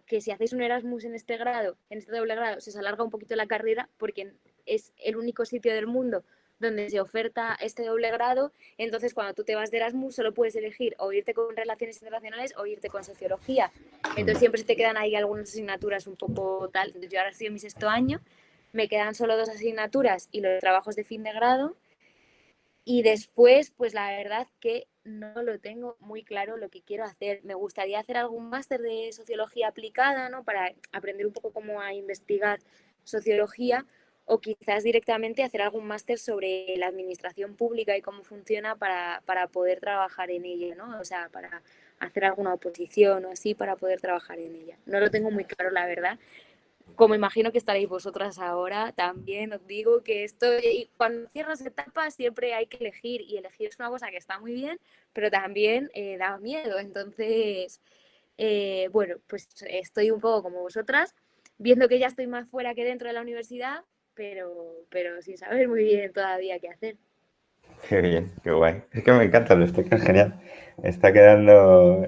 que si hacéis un Erasmus en este grado, en este doble grado, se os alarga un poquito la carrera porque es el único sitio del mundo donde se oferta este doble grado. Entonces, cuando tú te vas de Erasmus, solo puedes elegir o irte con relaciones internacionales o irte con sociología. Entonces, siempre se te quedan ahí algunas asignaturas un poco tal. Yo ahora estoy en mi sexto año, me quedan solo 2 asignaturas y los trabajos de fin de grado. Y después, pues la verdad que no lo tengo muy claro lo que quiero hacer. Me gustaría hacer algún máster de sociología aplicada, ¿no? Para aprender un poco cómo a investigar sociología, o quizás directamente hacer algún máster sobre la administración pública y cómo funciona para poder trabajar en ella, ¿no? O sea, para hacer alguna oposición o así para poder trabajar en ella. No lo tengo muy claro, la verdad. Como imagino que estaréis vosotras ahora, también os digo que cuando cierras etapas siempre hay que elegir, y elegir es una cosa que está muy bien, pero también da miedo. Entonces, bueno, pues estoy un poco como vosotras, viendo que ya estoy más fuera que dentro de la universidad, pero sin saber muy bien todavía qué hacer. Qué bien, qué guay. Es que me encanta, lo estoy genial. Está quedando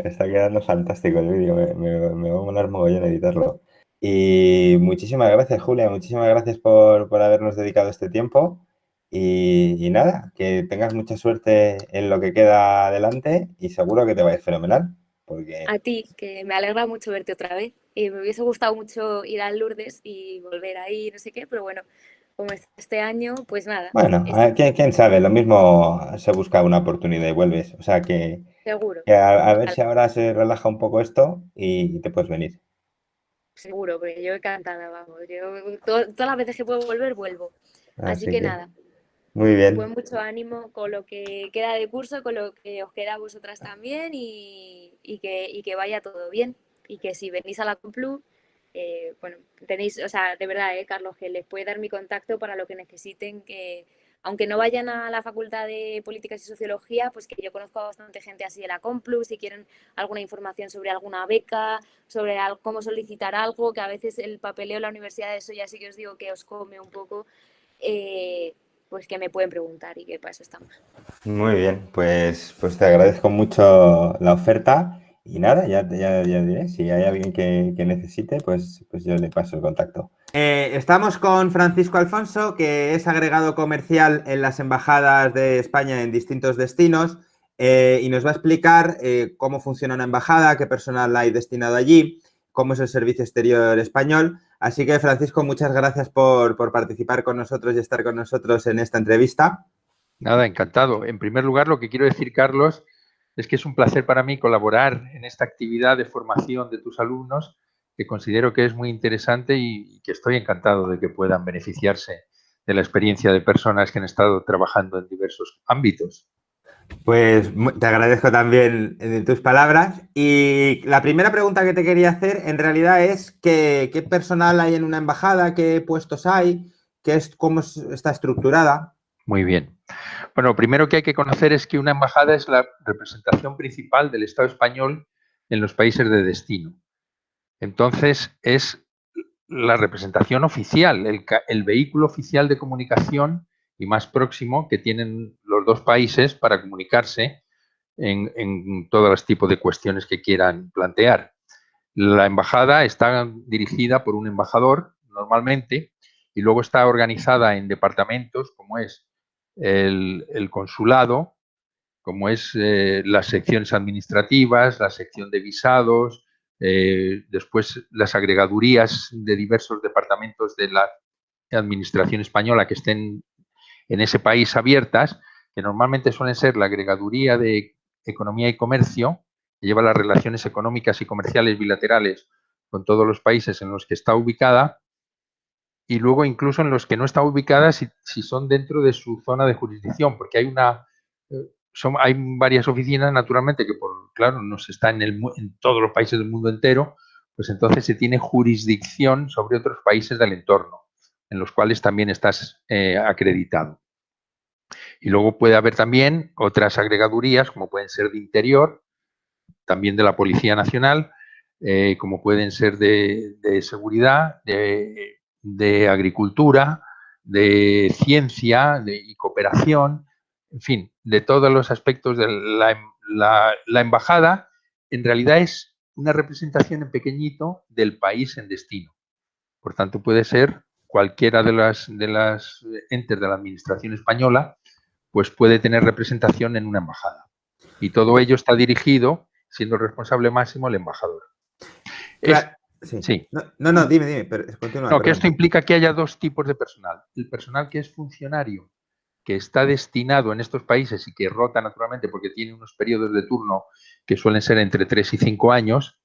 fantástico el vídeo, me va a molar mogollón editarlo. Y muchísimas gracias, Julia, muchísimas gracias por habernos dedicado este tiempo. Y nada, que tengas mucha suerte en lo que queda adelante y seguro que te va a ir fenomenal. Porque, A ti, que me alegra mucho verte otra vez. Me hubiese gustado mucho ir a Lourdes y volver ahí, no sé qué, pero bueno, como este año, pues nada, bueno, quién sabe, lo mismo se busca una oportunidad y vuelves. O sea seguro. que a ver Ojalá, si ahora se relaja un poco esto y te puedes venir. seguro, porque yo encantada, vamos. Yo todas las veces que puedo volver, vuelvo. Así Así que que, nada, muy pues bien. mucho ánimo con lo que queda de curso, con lo que os queda a vosotras también, y que vaya todo bien. Y que si venís a la Complu, bueno, tenéis, o sea, de verdad, Carlos, que les puede dar mi contacto para lo que necesiten, que aunque no vayan a la Facultad de Políticas y Sociología, pues que yo conozco a bastante gente así de la Complu, si quieren alguna información sobre alguna beca, sobre cómo solicitar algo, que a veces el papeleo en la universidad, eso ya sí que os digo que os come un poco, eh, pues que me pueden preguntar, y que para eso estamos. Muy bien, pues te agradezco mucho la oferta y nada, ya diré, si hay alguien que necesite, pues yo le paso el contacto. Estamos con Francisco Alfonso, que es agregado comercial en las embajadas de España en distintos destinos, y nos va a explicar cómo funciona una embajada, qué personal hay destinado allí, cómo es el servicio exterior español. Así que, Francisco, muchas gracias por participar con nosotros y estar con nosotros en esta entrevista. Nada, encantado. En primer lugar, lo que quiero decir, Carlos, es que es un placer para mí colaborar en esta actividad de formación de tus alumnos, que considero que es muy interesante y que estoy encantado de que puedan beneficiarse de la experiencia de personas que han estado trabajando en diversos ámbitos. Pues te agradezco también tus palabras. Y la primera pregunta que te quería hacer en realidad es qué personal hay en una embajada, qué puestos hay, cómo está estructurada. Muy bien. Bueno, lo primero que hay que conocer es que una embajada es la representación principal del Estado español en los países de destino. Entonces, es la representación oficial, el vehículo oficial de comunicación y más próximo que tienen los dos países para comunicarse en todos los tipos de cuestiones que quieran plantear. La embajada está dirigida por un embajador normalmente y luego está organizada en departamentos como es el consulado, como es las secciones administrativas, la sección de visados, después las agregadurías de diversos departamentos de la administración española que estén en ese país abiertas, que normalmente suelen ser la agregaduría de Economía y Comercio, que lleva las relaciones económicas y comerciales bilaterales con todos los países en los que está ubicada, y luego incluso en los que no está ubicada si son dentro de su zona de jurisdicción, porque hay varias oficinas, naturalmente, que claro, no se está en todos los países del mundo entero, pues entonces se tiene jurisdicción sobre otros países del entorno, en los cuales también estás acreditado. Y luego puede haber también otras agregadurías, como pueden ser de interior, también de la Policía Nacional, como pueden ser de seguridad, de agricultura, de ciencia y cooperación, en fin, de todos los aspectos de la embajada. En realidad es una representación en pequeñito del país en destino. Por tanto, puede ser cualquiera de las entes de la administración española, pues puede tener representación en una embajada. Y todo ello está dirigido, siendo el responsable máximo, el embajador. Claro. Sí. Sí. No, dime, pero continúa, No, que perdón. esto implica que haya dos tipos de personal. El personal que es funcionario, que está destinado en estos países y que rota naturalmente porque tiene unos periodos de turno que suelen ser entre 3 y 5 años,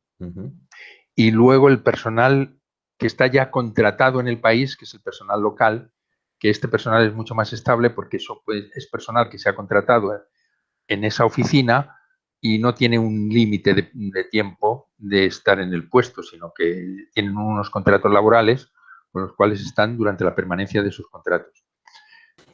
y luego el personal que está ya contratado en el país, que es el personal local, que este personal es mucho más estable porque eso pues, es personal que se ha contratado en esa oficina y no tiene un límite de tiempo de estar en el puesto, sino que tienen unos contratos laborales con los cuales están durante la permanencia de sus contratos.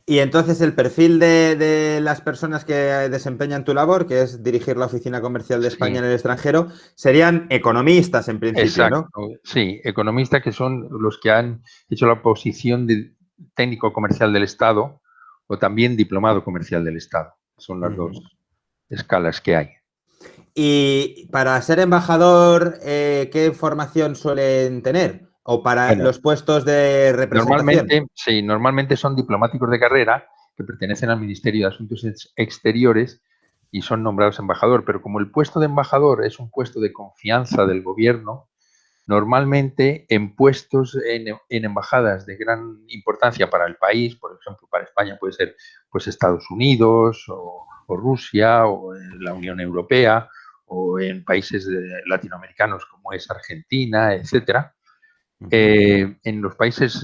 Y entonces el perfil de las personas que desempeñan tu labor, que es dirigir la oficina comercial de España Sí, en el extranjero, serían economistas en principio, ¿no? exacto. Sí, economistas que son los que han hecho la posición de técnico comercial del Estado o también diplomado comercial del Estado. Son las dos escalas que hay. Y para ser embajador, ¿qué formación suelen tener? ¿O para Bueno, los puestos de representación? normalmente son diplomáticos de carrera que pertenecen al Ministerio de Asuntos Exteriores y son nombrados embajador, pero como el puesto de embajador es un puesto de confianza del gobierno, normalmente en puestos en embajadas de gran importancia para el país, por ejemplo, para España puede ser pues Estados Unidos o Rusia o la Unión Europea o en países latinoamericanos como es Argentina, etcétera. En los países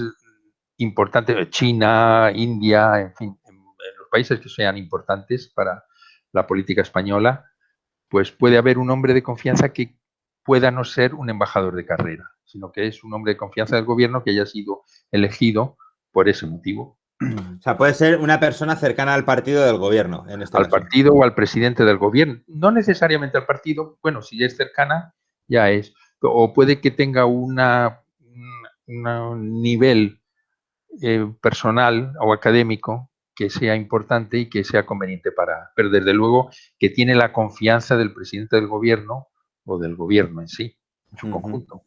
importantes, China, India, en fin, en los países que sean importantes para la política española, pues puede haber un hombre de confianza que pueda no ser un embajador de carrera, sino que es un hombre de confianza del gobierno que haya sido elegido por ese motivo. O sea, puede ser una persona cercana al partido del gobierno, en este Al caso. partido o al presidente del gobierno. No necesariamente al partido, bueno, si es cercana, ya es. O puede que tenga un nivel personal o académico que sea importante y que sea conveniente para, pero desde luego que tiene la confianza del presidente del gobierno o del gobierno en sí, en su conjunto.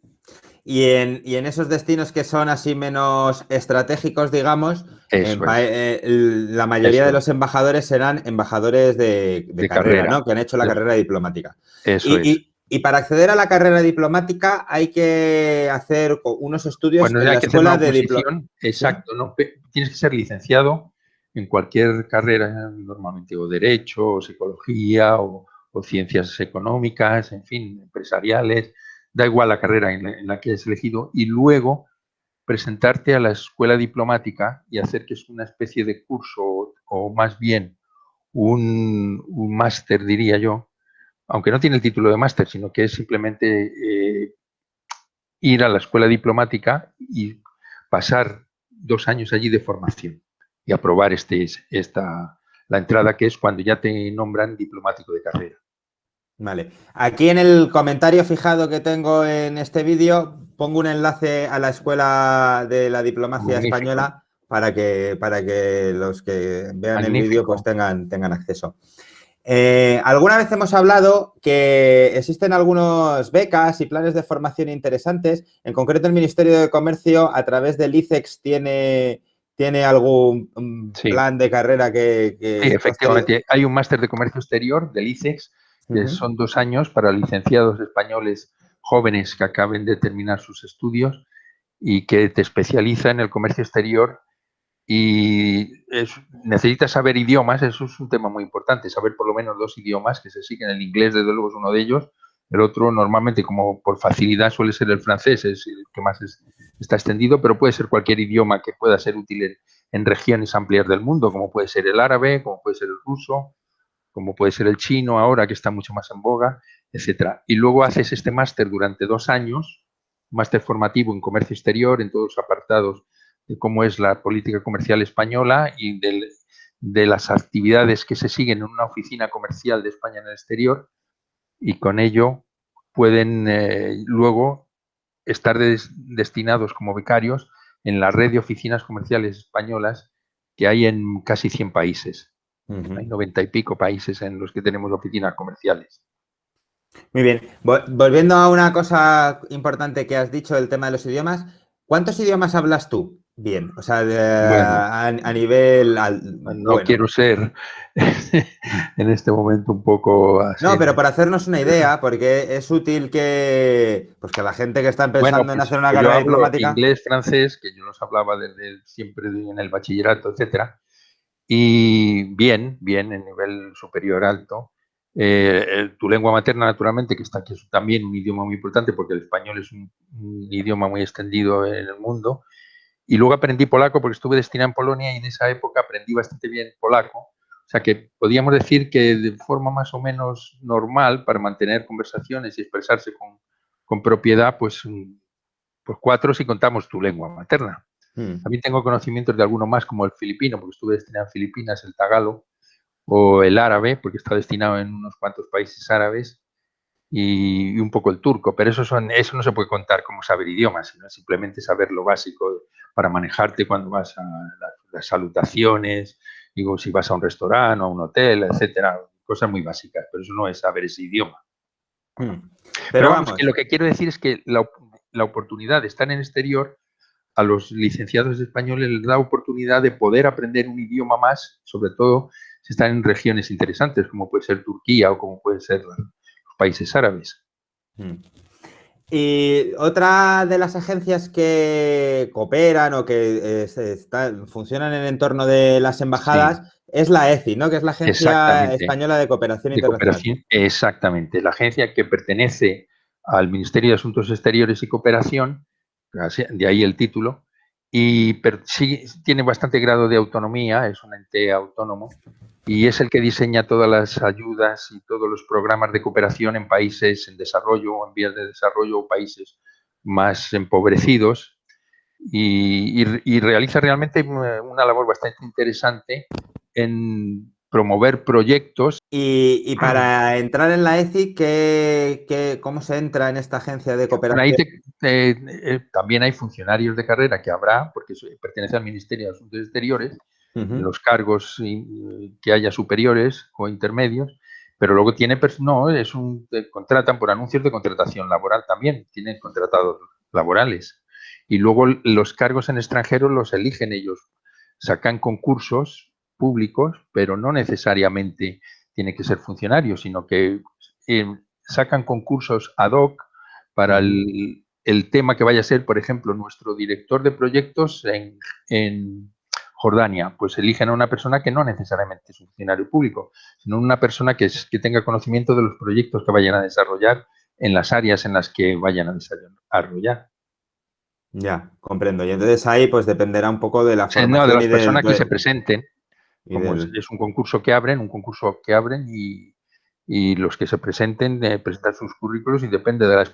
Y en esos destinos que son así menos estratégicos, digamos, Eso es, la mayoría de eso es, los embajadores serán embajadores de de carrera, carrera. ¿no? Que han hecho la carrera diplomática. Eso es. Y para acceder a la carrera diplomática hay que hacer unos estudios Bueno, en hay la que hacer una escuela de diplomacia. oposición, ¿Sí? exacto, ¿no? Tienes que ser licenciado en cualquier carrera, normalmente o derecho, o psicología, o ciencias económicas, en fin, empresariales, da igual la carrera en la que hayas elegido, y luego presentarte a la escuela diplomática y hacer que es una especie de curso, o más bien un máster, diría yo, aunque no tiene el título de máster, sino que es simplemente ir a la escuela diplomática y pasar 2 años allí de formación y aprobar la entrada, que es cuando ya te nombran diplomático de carrera. Vale. Aquí en el comentario fijado que tengo en este vídeo pongo un enlace a la Escuela de la Diplomacia Magnífico, Española para que los que vean el vídeo pues magnífico. tengan acceso. Alguna vez hemos hablado que existen algunas becas y planes de formación interesantes. En concreto, el Ministerio de Comercio, a través del ICEX, tiene algún Sí, plan de carrera sí, tú has querido. efectivamente. Hay un máster de comercio exterior del ICEX, que son 2 años para licenciados españoles jóvenes que acaben de terminar sus estudios y que te especializa en el comercio exterior. Y necesitas saber idiomas, eso es un tema muy importante, saber por lo menos 2 idiomas que se siguen. El inglés, desde luego, es uno de ellos. El otro, normalmente, como por facilidad, suele ser el francés, es el que más está extendido, pero puede ser cualquier idioma que pueda ser útil en regiones amplias del mundo, como puede ser el árabe, como puede ser el ruso, como puede ser el chino ahora, que está mucho más en boga, etcétera. Y luego haces este máster durante 2 años, máster formativo en comercio exterior, en todos los apartados de cómo es la política comercial española y de las actividades que se siguen en una oficina comercial de España en el exterior, y con ello pueden luego estar destinados como becarios en la red de oficinas comerciales españolas que hay en casi 100 países. Hay 90 y pico países en los que tenemos oficinas comerciales. Muy bien. Volviendo a una cosa importante que has dicho, el tema de los idiomas, ¿cuántos idiomas hablas tú? Bien, o sea, Bueno, a nivel no bueno. quiero ser en este momento un poco así. No, pero para hacernos una idea, porque es útil que, pues que la gente que está Bueno, empezando en hacer una pues yo carrera hablo diplomática. inglés, francés, que yo los hablaba desde siempre en el bachillerato, etcétera, y bien, en nivel superior alto. Tu lengua materna, naturalmente, que es también un idioma muy importante, porque el español es un idioma muy extendido en el mundo. Y luego aprendí polaco porque estuve destinado en Polonia y en esa época aprendí bastante bien polaco. O sea que podríamos decir que de forma más o menos normal, para mantener conversaciones y expresarse con propiedad, pues 4 si contamos tu lengua materna. También tengo conocimientos de alguno más, como el filipino, porque estuve destinado en Filipinas, el tagalo, o el árabe, porque he estado destinado en unos cuantos países árabes, y un poco el turco, pero eso no se puede contar como saber idiomas, sino simplemente saber lo básico para manejarte cuando vas a las salutaciones, digo, si vas a un restaurante o a un hotel, etcétera, cosas muy básicas, pero eso no es saber ese idioma. Pero Pero vamos, que vamos, lo que quiero decir es que la oportunidad de estar en el exterior a los licenciados españoles les da oportunidad de poder aprender un idioma más, sobre todo si están en regiones interesantes, como puede ser Turquía o como puede ser los países árabes. y otra de las agencias que cooperan o que funcionan en el entorno de las embajadas Sí, es la ECI, ¿no? Que es la Agencia exactamente. Española de Cooperación De Internacional. cooperación, exactamente. La agencia que pertenece al Ministerio de Asuntos Exteriores y Cooperación, de ahí el título, y sí tiene bastante grado de autonomía, es un ente autónomo, y es el que diseña todas las ayudas y todos los programas de cooperación en países en desarrollo o en vías de desarrollo o países más empobrecidos, y realiza realmente una labor bastante interesante en promover proyectos. Y para entrar en la ECI, ¿cómo se entra en esta agencia de Bueno, ahí cooperación? también hay funcionarios de carrera que habrá, porque pertenece al Ministerio de Asuntos Exteriores, en los cargos que haya superiores o intermedios, pero luego no, contratan por anuncios de contratación laboral también, tienen contratados laborales. Y luego los cargos en extranjero los eligen ellos, sacan concursos públicos, pero no necesariamente tiene que ser funcionario, sino que sacan concursos ad hoc para el tema que vaya a ser, por ejemplo, nuestro director de proyectos en Jordania, pues eligen a una persona que no necesariamente es un funcionario público, sino una persona que tenga conocimiento de los proyectos que vayan a desarrollar en las áreas en las que vayan a desarrollar. Ya, comprendo. Y entonces ahí pues dependerá un poco de la O sea, no, de formación las personas que se presenten, y como del... es un concurso que abren y los que se presenten presentan sus currículos y depende de la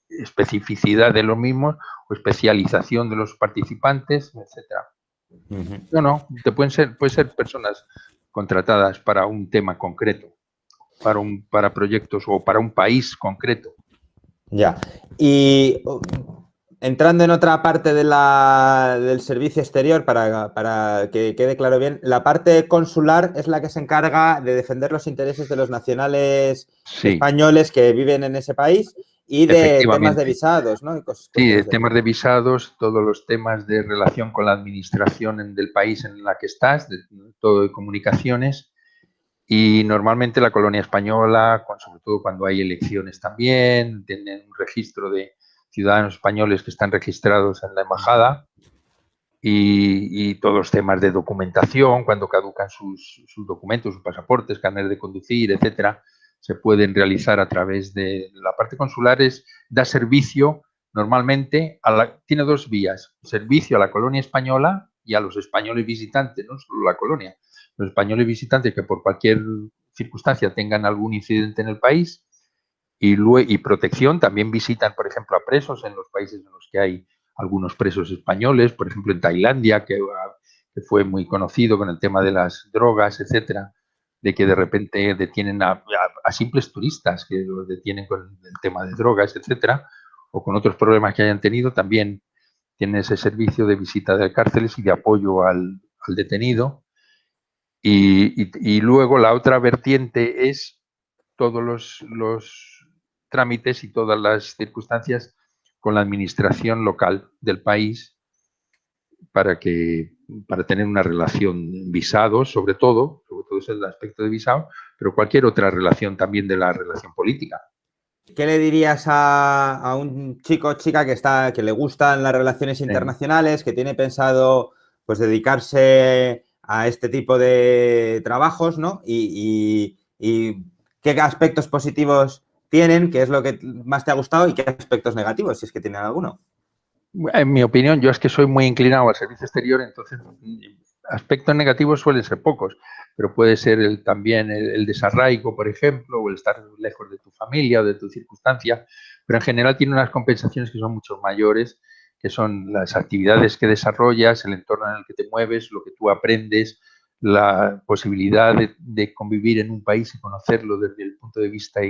especificidad de los mismos o especialización de los participantes, etcétera. No, pueden ser personas contratadas para un tema concreto, para proyectos o para un país concreto. Ya. Y entrando en otra parte del servicio exterior, para que quede claro bien, la parte consular es la que se encarga de defender los intereses de los nacionales Sí, españoles que viven en ese país y de temas de efectivamente. visados, ¿no? Y Sí, cuestiones de... temas de visados, todos los temas de relación con la administración del país en la que estás, todo de comunicaciones. Y normalmente la colonia española, sobre todo cuando hay elecciones también, tienen un registro de ciudadanos españoles que están registrados en la embajada y todos los temas de documentación, cuando caducan sus documentos, sus pasaportes, carnet de conducir, etcétera, se pueden realizar a través de la parte consular. Da servicio normalmente, tiene dos vías, servicio a la colonia española y a los españoles visitantes, no solo la colonia, los españoles visitantes que por cualquier circunstancia tengan algún incidente en el país, y protección, también visitan, por ejemplo, a presos en los países en los que hay algunos presos españoles, por ejemplo en Tailandia, que fue muy conocido con el tema de las drogas, etcétera, de que de repente detienen a simples turistas, que los detienen con el tema de drogas, etcétera, o con otros problemas que hayan tenido, también tienen ese servicio de visita de cárceles y de apoyo al detenido. Y luego la otra vertiente es todos los trámites y todas las circunstancias con la administración local del país para tener una relación, visados sobre todo todo ese aspecto de visado, pero cualquier otra relación también de la relación política. ¿Qué le dirías a un chico o chica que le gustan las relaciones internacionales, que tiene pensado pues dedicarse a este tipo de trabajos, ¿no? Y qué aspectos positivos tienen, qué es lo que más te ha gustado y qué aspectos negativos, si es que tienen alguno? En mi opinión, yo es que soy muy inclinado al servicio exterior, entonces aspectos negativos suelen ser pocos, pero puede ser también el desarraigo, por ejemplo, o el estar lejos de tu familia o de tu circunstancia, pero en general tiene unas compensaciones que son mucho mayores, que son las actividades que desarrollas, el entorno en el que te mueves, lo que tú aprendes, la posibilidad de convivir en un país y conocerlo desde el punto de vista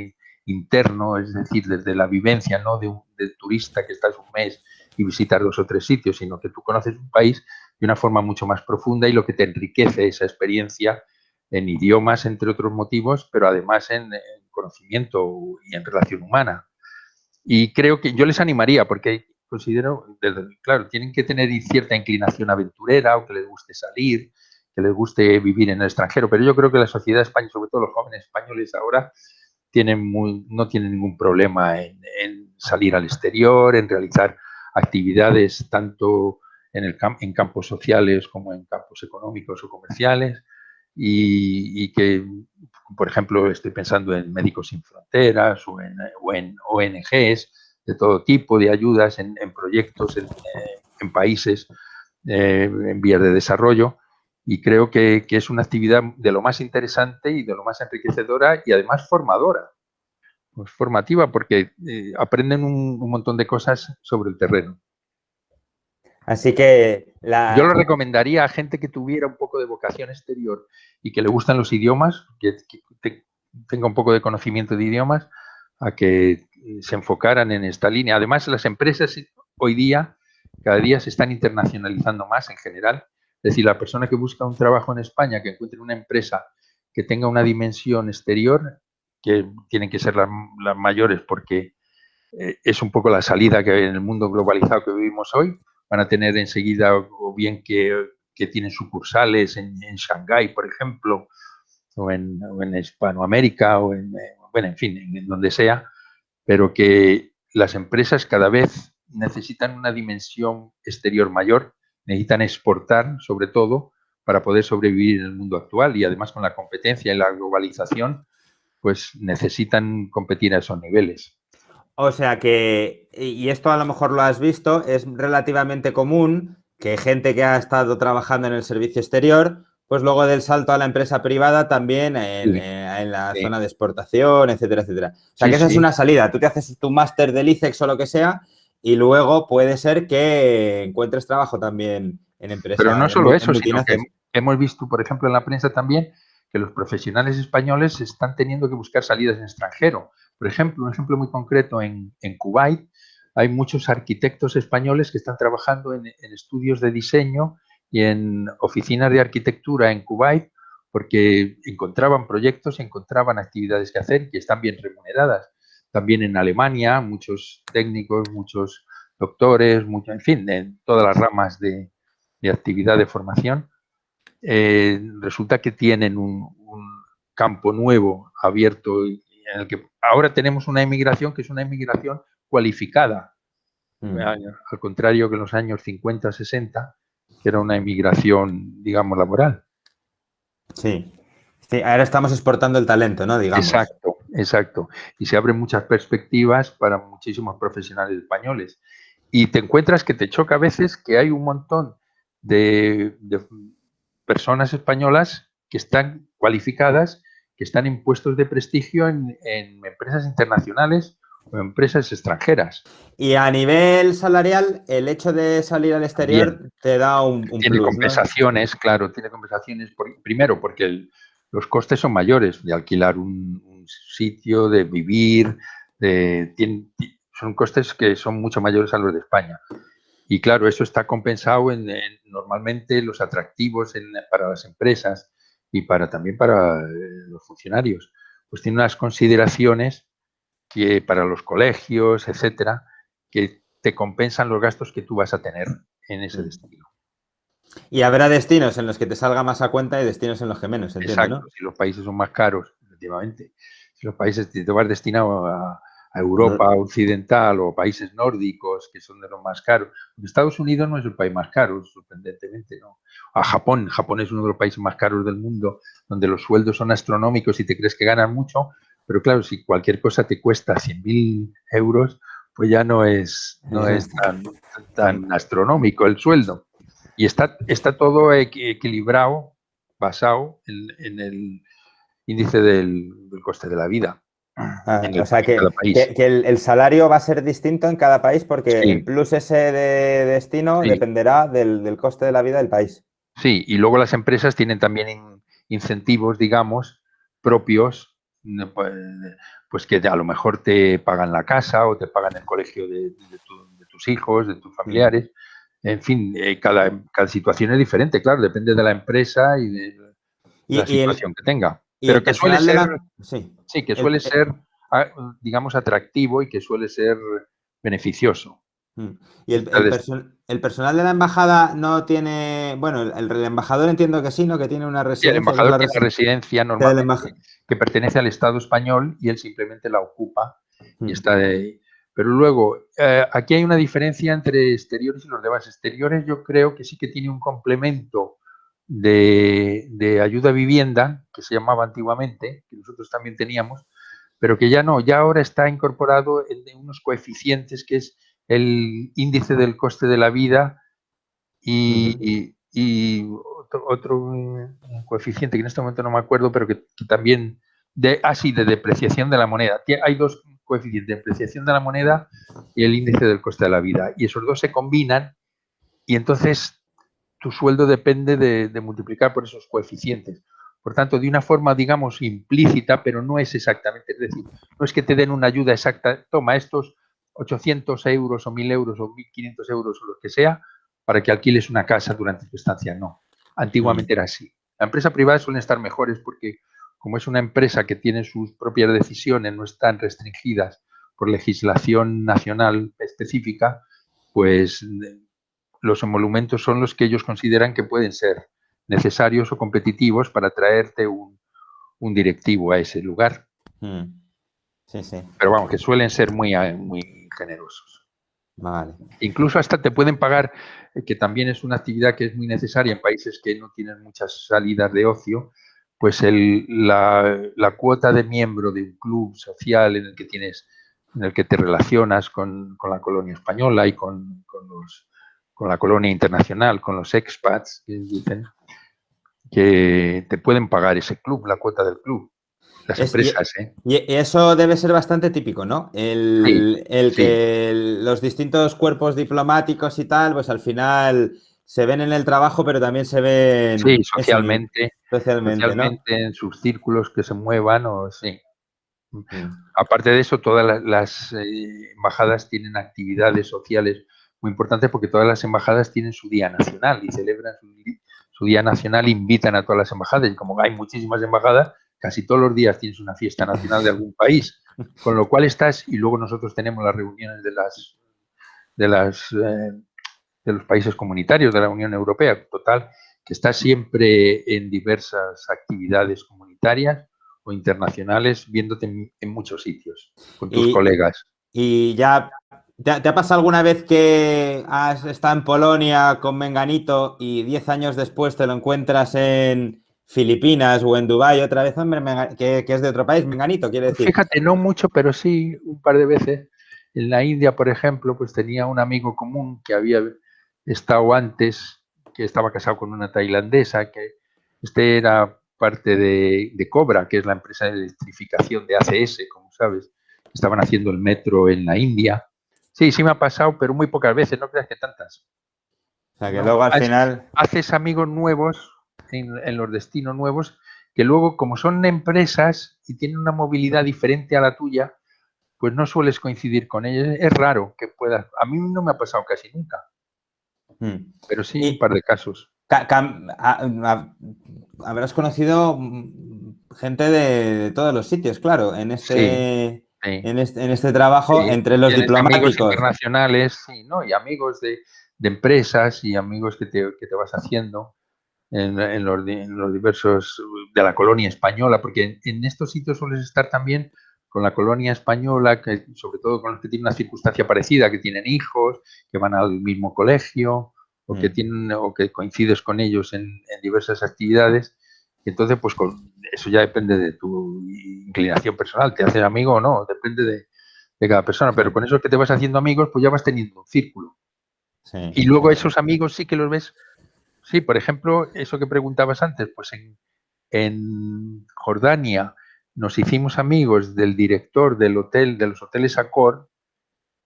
interno, es decir, desde la vivencia, no de turista que estás un mes y visitar 2 o 3 sitios, sino que tú conoces un país de una forma mucho más profunda y lo que te enriquece esa experiencia en idiomas, entre otros motivos, pero además en conocimiento y en relación humana. Y creo que yo les animaría, porque considero, claro, tienen que tener cierta inclinación aventurera o que les guste salir, que les guste vivir en el extranjero, pero yo creo que la sociedad española, sobre todo los jóvenes españoles ahora, no tienen ningún problema en salir al exterior, en realizar actividades tanto en campos sociales como en campos económicos o comerciales y que, por ejemplo, estoy pensando en Médicos Sin Fronteras o en ONGs de todo tipo de ayudas en proyectos en países en vías de desarrollo y creo que es una actividad de lo más interesante y de lo más enriquecedora y además formadora. Pues formativa porque aprenden un montón de cosas sobre el terreno. Así que Yo lo recomendaría a gente que tuviera un poco de vocación exterior y que le gustan los idiomas, que tenga un poco de conocimiento de idiomas, a que se enfocaran en esta línea. Además, las empresas hoy día, cada día se están internacionalizando más en general. Es decir, la persona que busca un trabajo en España, que encuentre una empresa que tenga una dimensión exterior, que tienen que ser las mayores porque es un poco la salida que hay en el mundo globalizado que vivimos hoy. Van a tener enseguida, o bien que tienen sucursales en Shanghái, por ejemplo, o en Hispanoamérica, bueno, en fin, en donde sea, pero que las empresas cada vez necesitan una dimensión exterior mayor, necesitan exportar, sobre todo, para poder sobrevivir en el mundo actual y además con la competencia y la globalización, pues necesitan competir a esos niveles. O sea que, y esto a lo mejor lo has visto, es relativamente común que gente que ha estado trabajando en el servicio exterior, pues luego del salto a la empresa privada también en la Sí. zona de exportación, etcétera, etcétera. O sea Sí, que esa es sí. una salida. Tú te haces tu máster del ICEX o lo que sea y luego puede ser que encuentres trabajo también en empresas, Pero no solo en eso, sino que multinacionales. hemos visto, por ejemplo, en la prensa también que los profesionales españoles están teniendo que buscar salidas en extranjero. Por ejemplo, un ejemplo muy concreto en Kuwait, hay muchos arquitectos españoles que están trabajando en estudios de diseño y en oficinas de arquitectura en Kuwait porque encontraban proyectos, encontraban actividades que hacer y están bien remuneradas. También en Alemania, muchos técnicos, muchos doctores, en fin, en todas las ramas de actividad de formación, resulta que tienen un campo nuevo abierto en el que ahora tenemos una inmigración que es una inmigración cualificada, al contrario que en los años 50, 60, que era una inmigración, digamos, laboral. Sí. Sí, ahora estamos exportando el talento, ¿no? Digamos. Exacto, exacto. Y se abren muchas perspectivas para muchísimos profesionales españoles. Y te encuentras que te choca a veces que hay un montón de personas españolas que están cualificadas, que están en puestos de prestigio en empresas internacionales o empresas extranjeras. Y a nivel salarial, el hecho de salir al exterior También te da un tiene plus, ¿no? compensaciones, claro, tiene compensaciones. Primero, porque los costes son mayores de alquilar un sitio, de vivir, son costes que son mucho mayores a los de España. Y claro, eso está compensado normalmente los atractivos para las empresas y también para los funcionarios. Pues tiene unas consideraciones que para los colegios, etcétera, que te compensan los gastos que tú vas a tener en ese destino. Y habrá destinos en los que te salga más a cuenta y destinos en los que menos, entiendo, Exacto, ¿no? si los países son más caros, efectivamente. Si los países te vas destinado a Europa No. occidental o países nórdicos, que son de los más caros. Estados Unidos no es el país más caro, sorprendentemente, ¿no? A Japón. Japón es uno de los países más caros del mundo, donde los sueldos son astronómicos y te crees que ganan mucho, pero claro, si cualquier cosa te cuesta 100.000 euros, pues ya no es tan astronómico el sueldo. Y está todo equilibrado, basado en el índice del coste de la vida O sea en cada país. que el salario va a ser distinto en cada país porque el Sí, plus ese de destino sí, dependerá del coste de la vida del país. sí. Y luego las empresas tienen también incentivos, digamos, propios, pues que a lo mejor te pagan la casa o te pagan el colegio de tus hijos, de tus Mm. familiares. En fin, cada situación es diferente, claro, depende de la empresa y de la Y el, situación que tenga. y Pero el que suele personal de ser, la... Sí. sí, que El, suele ser, digamos, atractivo y que suele ser beneficioso. mm. Y Entonces, el personal de la embajada no tiene... Bueno, el embajador entiendo que sí, ¿no? Que tiene una sí, el residencia que es embajador la tiene una residencia residencia del normalmente embajador. que pertenece al Estado español y él simplemente la ocupa y está de... Pero luego, aquí hay una diferencia entre exteriores y los demás. Exteriores yo creo que sí que tiene un complemento de ayuda a vivienda, que se llamaba antiguamente, que nosotros también teníamos, pero que ya no, ya ahora está incorporado el de unos coeficientes que es el índice del coste de la vida y otro coeficiente que en este momento no me acuerdo, pero que también de depreciación de la moneda. Hay dos coeficientes, depreciación de la moneda y el índice del coste de la vida. Y esos dos se combinan y entonces tu sueldo depende de multiplicar por esos coeficientes. Por tanto, de una forma, digamos, implícita, pero no es exactamente, es decir, no es que te den una ayuda exacta, toma estos 800 euros o 1.000 euros o 1.500 euros o lo que sea, para que alquiles una casa durante tu estancia. No, antiguamente era así. La empresa privada suelen estar mejores porque como es una empresa que tiene sus propias decisiones, no están restringidas por legislación nacional específica, pues los emolumentos son los que ellos consideran que pueden ser necesarios o competitivos para traerte un directivo a ese lugar. Sí, sí. Pero vamos, que suelen ser muy generosos. Vale. Incluso hasta te pueden pagar, que también es una actividad que es muy necesaria en países que no tienen muchas salidas de ocio, pues la cuota de miembro de un club social en el que te relacionas con la colonia española y con la colonia internacional, con los expats, que dicen que te pueden pagar ese club, la cuota del club, las Es, empresas, ¿eh? y eso debe ser bastante típico, ¿no? Sí, El sí, que los distintos cuerpos diplomáticos y tal, pues al final se ven en el trabajo, pero también se sí, ven eso, socialmente, socialmente, ¿no? socialmente en sus círculos que se muevan, o sí. Mm. Aparte de eso, todas las embajadas tienen actividades sociales muy importantes porque todas las embajadas tienen su día nacional y celebran su día nacional, invitan a todas las embajadas y como hay muchísimas embajadas, casi todos los días tienes una fiesta nacional de algún país, con lo cual estás, y luego nosotros tenemos las reuniones de las de los países comunitarios de la Unión Europea, total, que está siempre en diversas actividades comunitarias o internacionales, viéndote en muchos sitios con tus Y, colegas. y ya, ¿te ha pasado alguna vez que has estado en Polonia con Menganito y 10 años después te lo encuentras en Filipinas o en Dubái otra vez, hombre, que es de otro país, Menganito, quiere decir? Fíjate, no mucho, pero sí un par de veces. En la India, por ejemplo, pues tenía un amigo común que había estado antes, que estaba casado con una tailandesa, que este era parte de Cobra, que es la empresa de electrificación de ACS, como sabes. Estaban haciendo el metro en la India. Sí, sí me ha pasado, pero muy pocas veces, no creas que tantas. O sea, que No, luego al final... haces amigos nuevos en los destinos nuevos que luego, como son empresas y tienen una movilidad diferente a la tuya, pues no sueles coincidir con ellos. Es raro que puedas. A mí no me ha pasado casi nunca, pero sí un Y par de casos. habrás conocido gente de todos los sitios, claro, Sí, sí, en este trabajo, sí. entre los Tienes amigos diplomáticos. internacionales, sí, ¿no? Y amigos de empresas y amigos que te vas haciendo en los diversos de la colonia española, porque en estos sitios sueles estar también con la colonia española, que sobre todo con los que tienen una circunstancia parecida, que tienen hijos, que van al mismo colegio o que tienen o que coincides con ellos en diversas actividades. Y entonces, pues eso ya depende de tu inclinación personal, te haces amigo o no, depende de cada persona, pero con eso que te vas haciendo amigos, pues ya vas teniendo un círculo. Sí, Y luego sí, esos amigos sí que los ves. Sí, por ejemplo, eso que preguntabas antes, pues en Jordania nos hicimos amigos del director del hotel, de los hoteles Accor,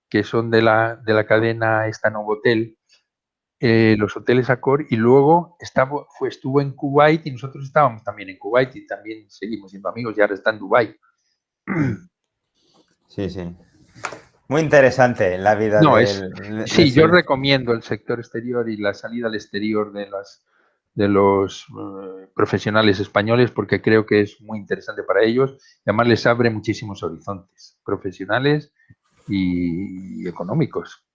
que son de la cadena esta Novotel, los hoteles Accor, y luego estuvo en Kuwait y nosotros estábamos también en Kuwait y también seguimos siendo amigos y ahora está en Dubái. Sí, sí. Muy interesante la vida No, del sí, yo ser. recomiendo el sector exterior y la salida al exterior de los profesionales españoles porque creo que es muy interesante para ellos y además les abre muchísimos horizontes profesionales y económicos.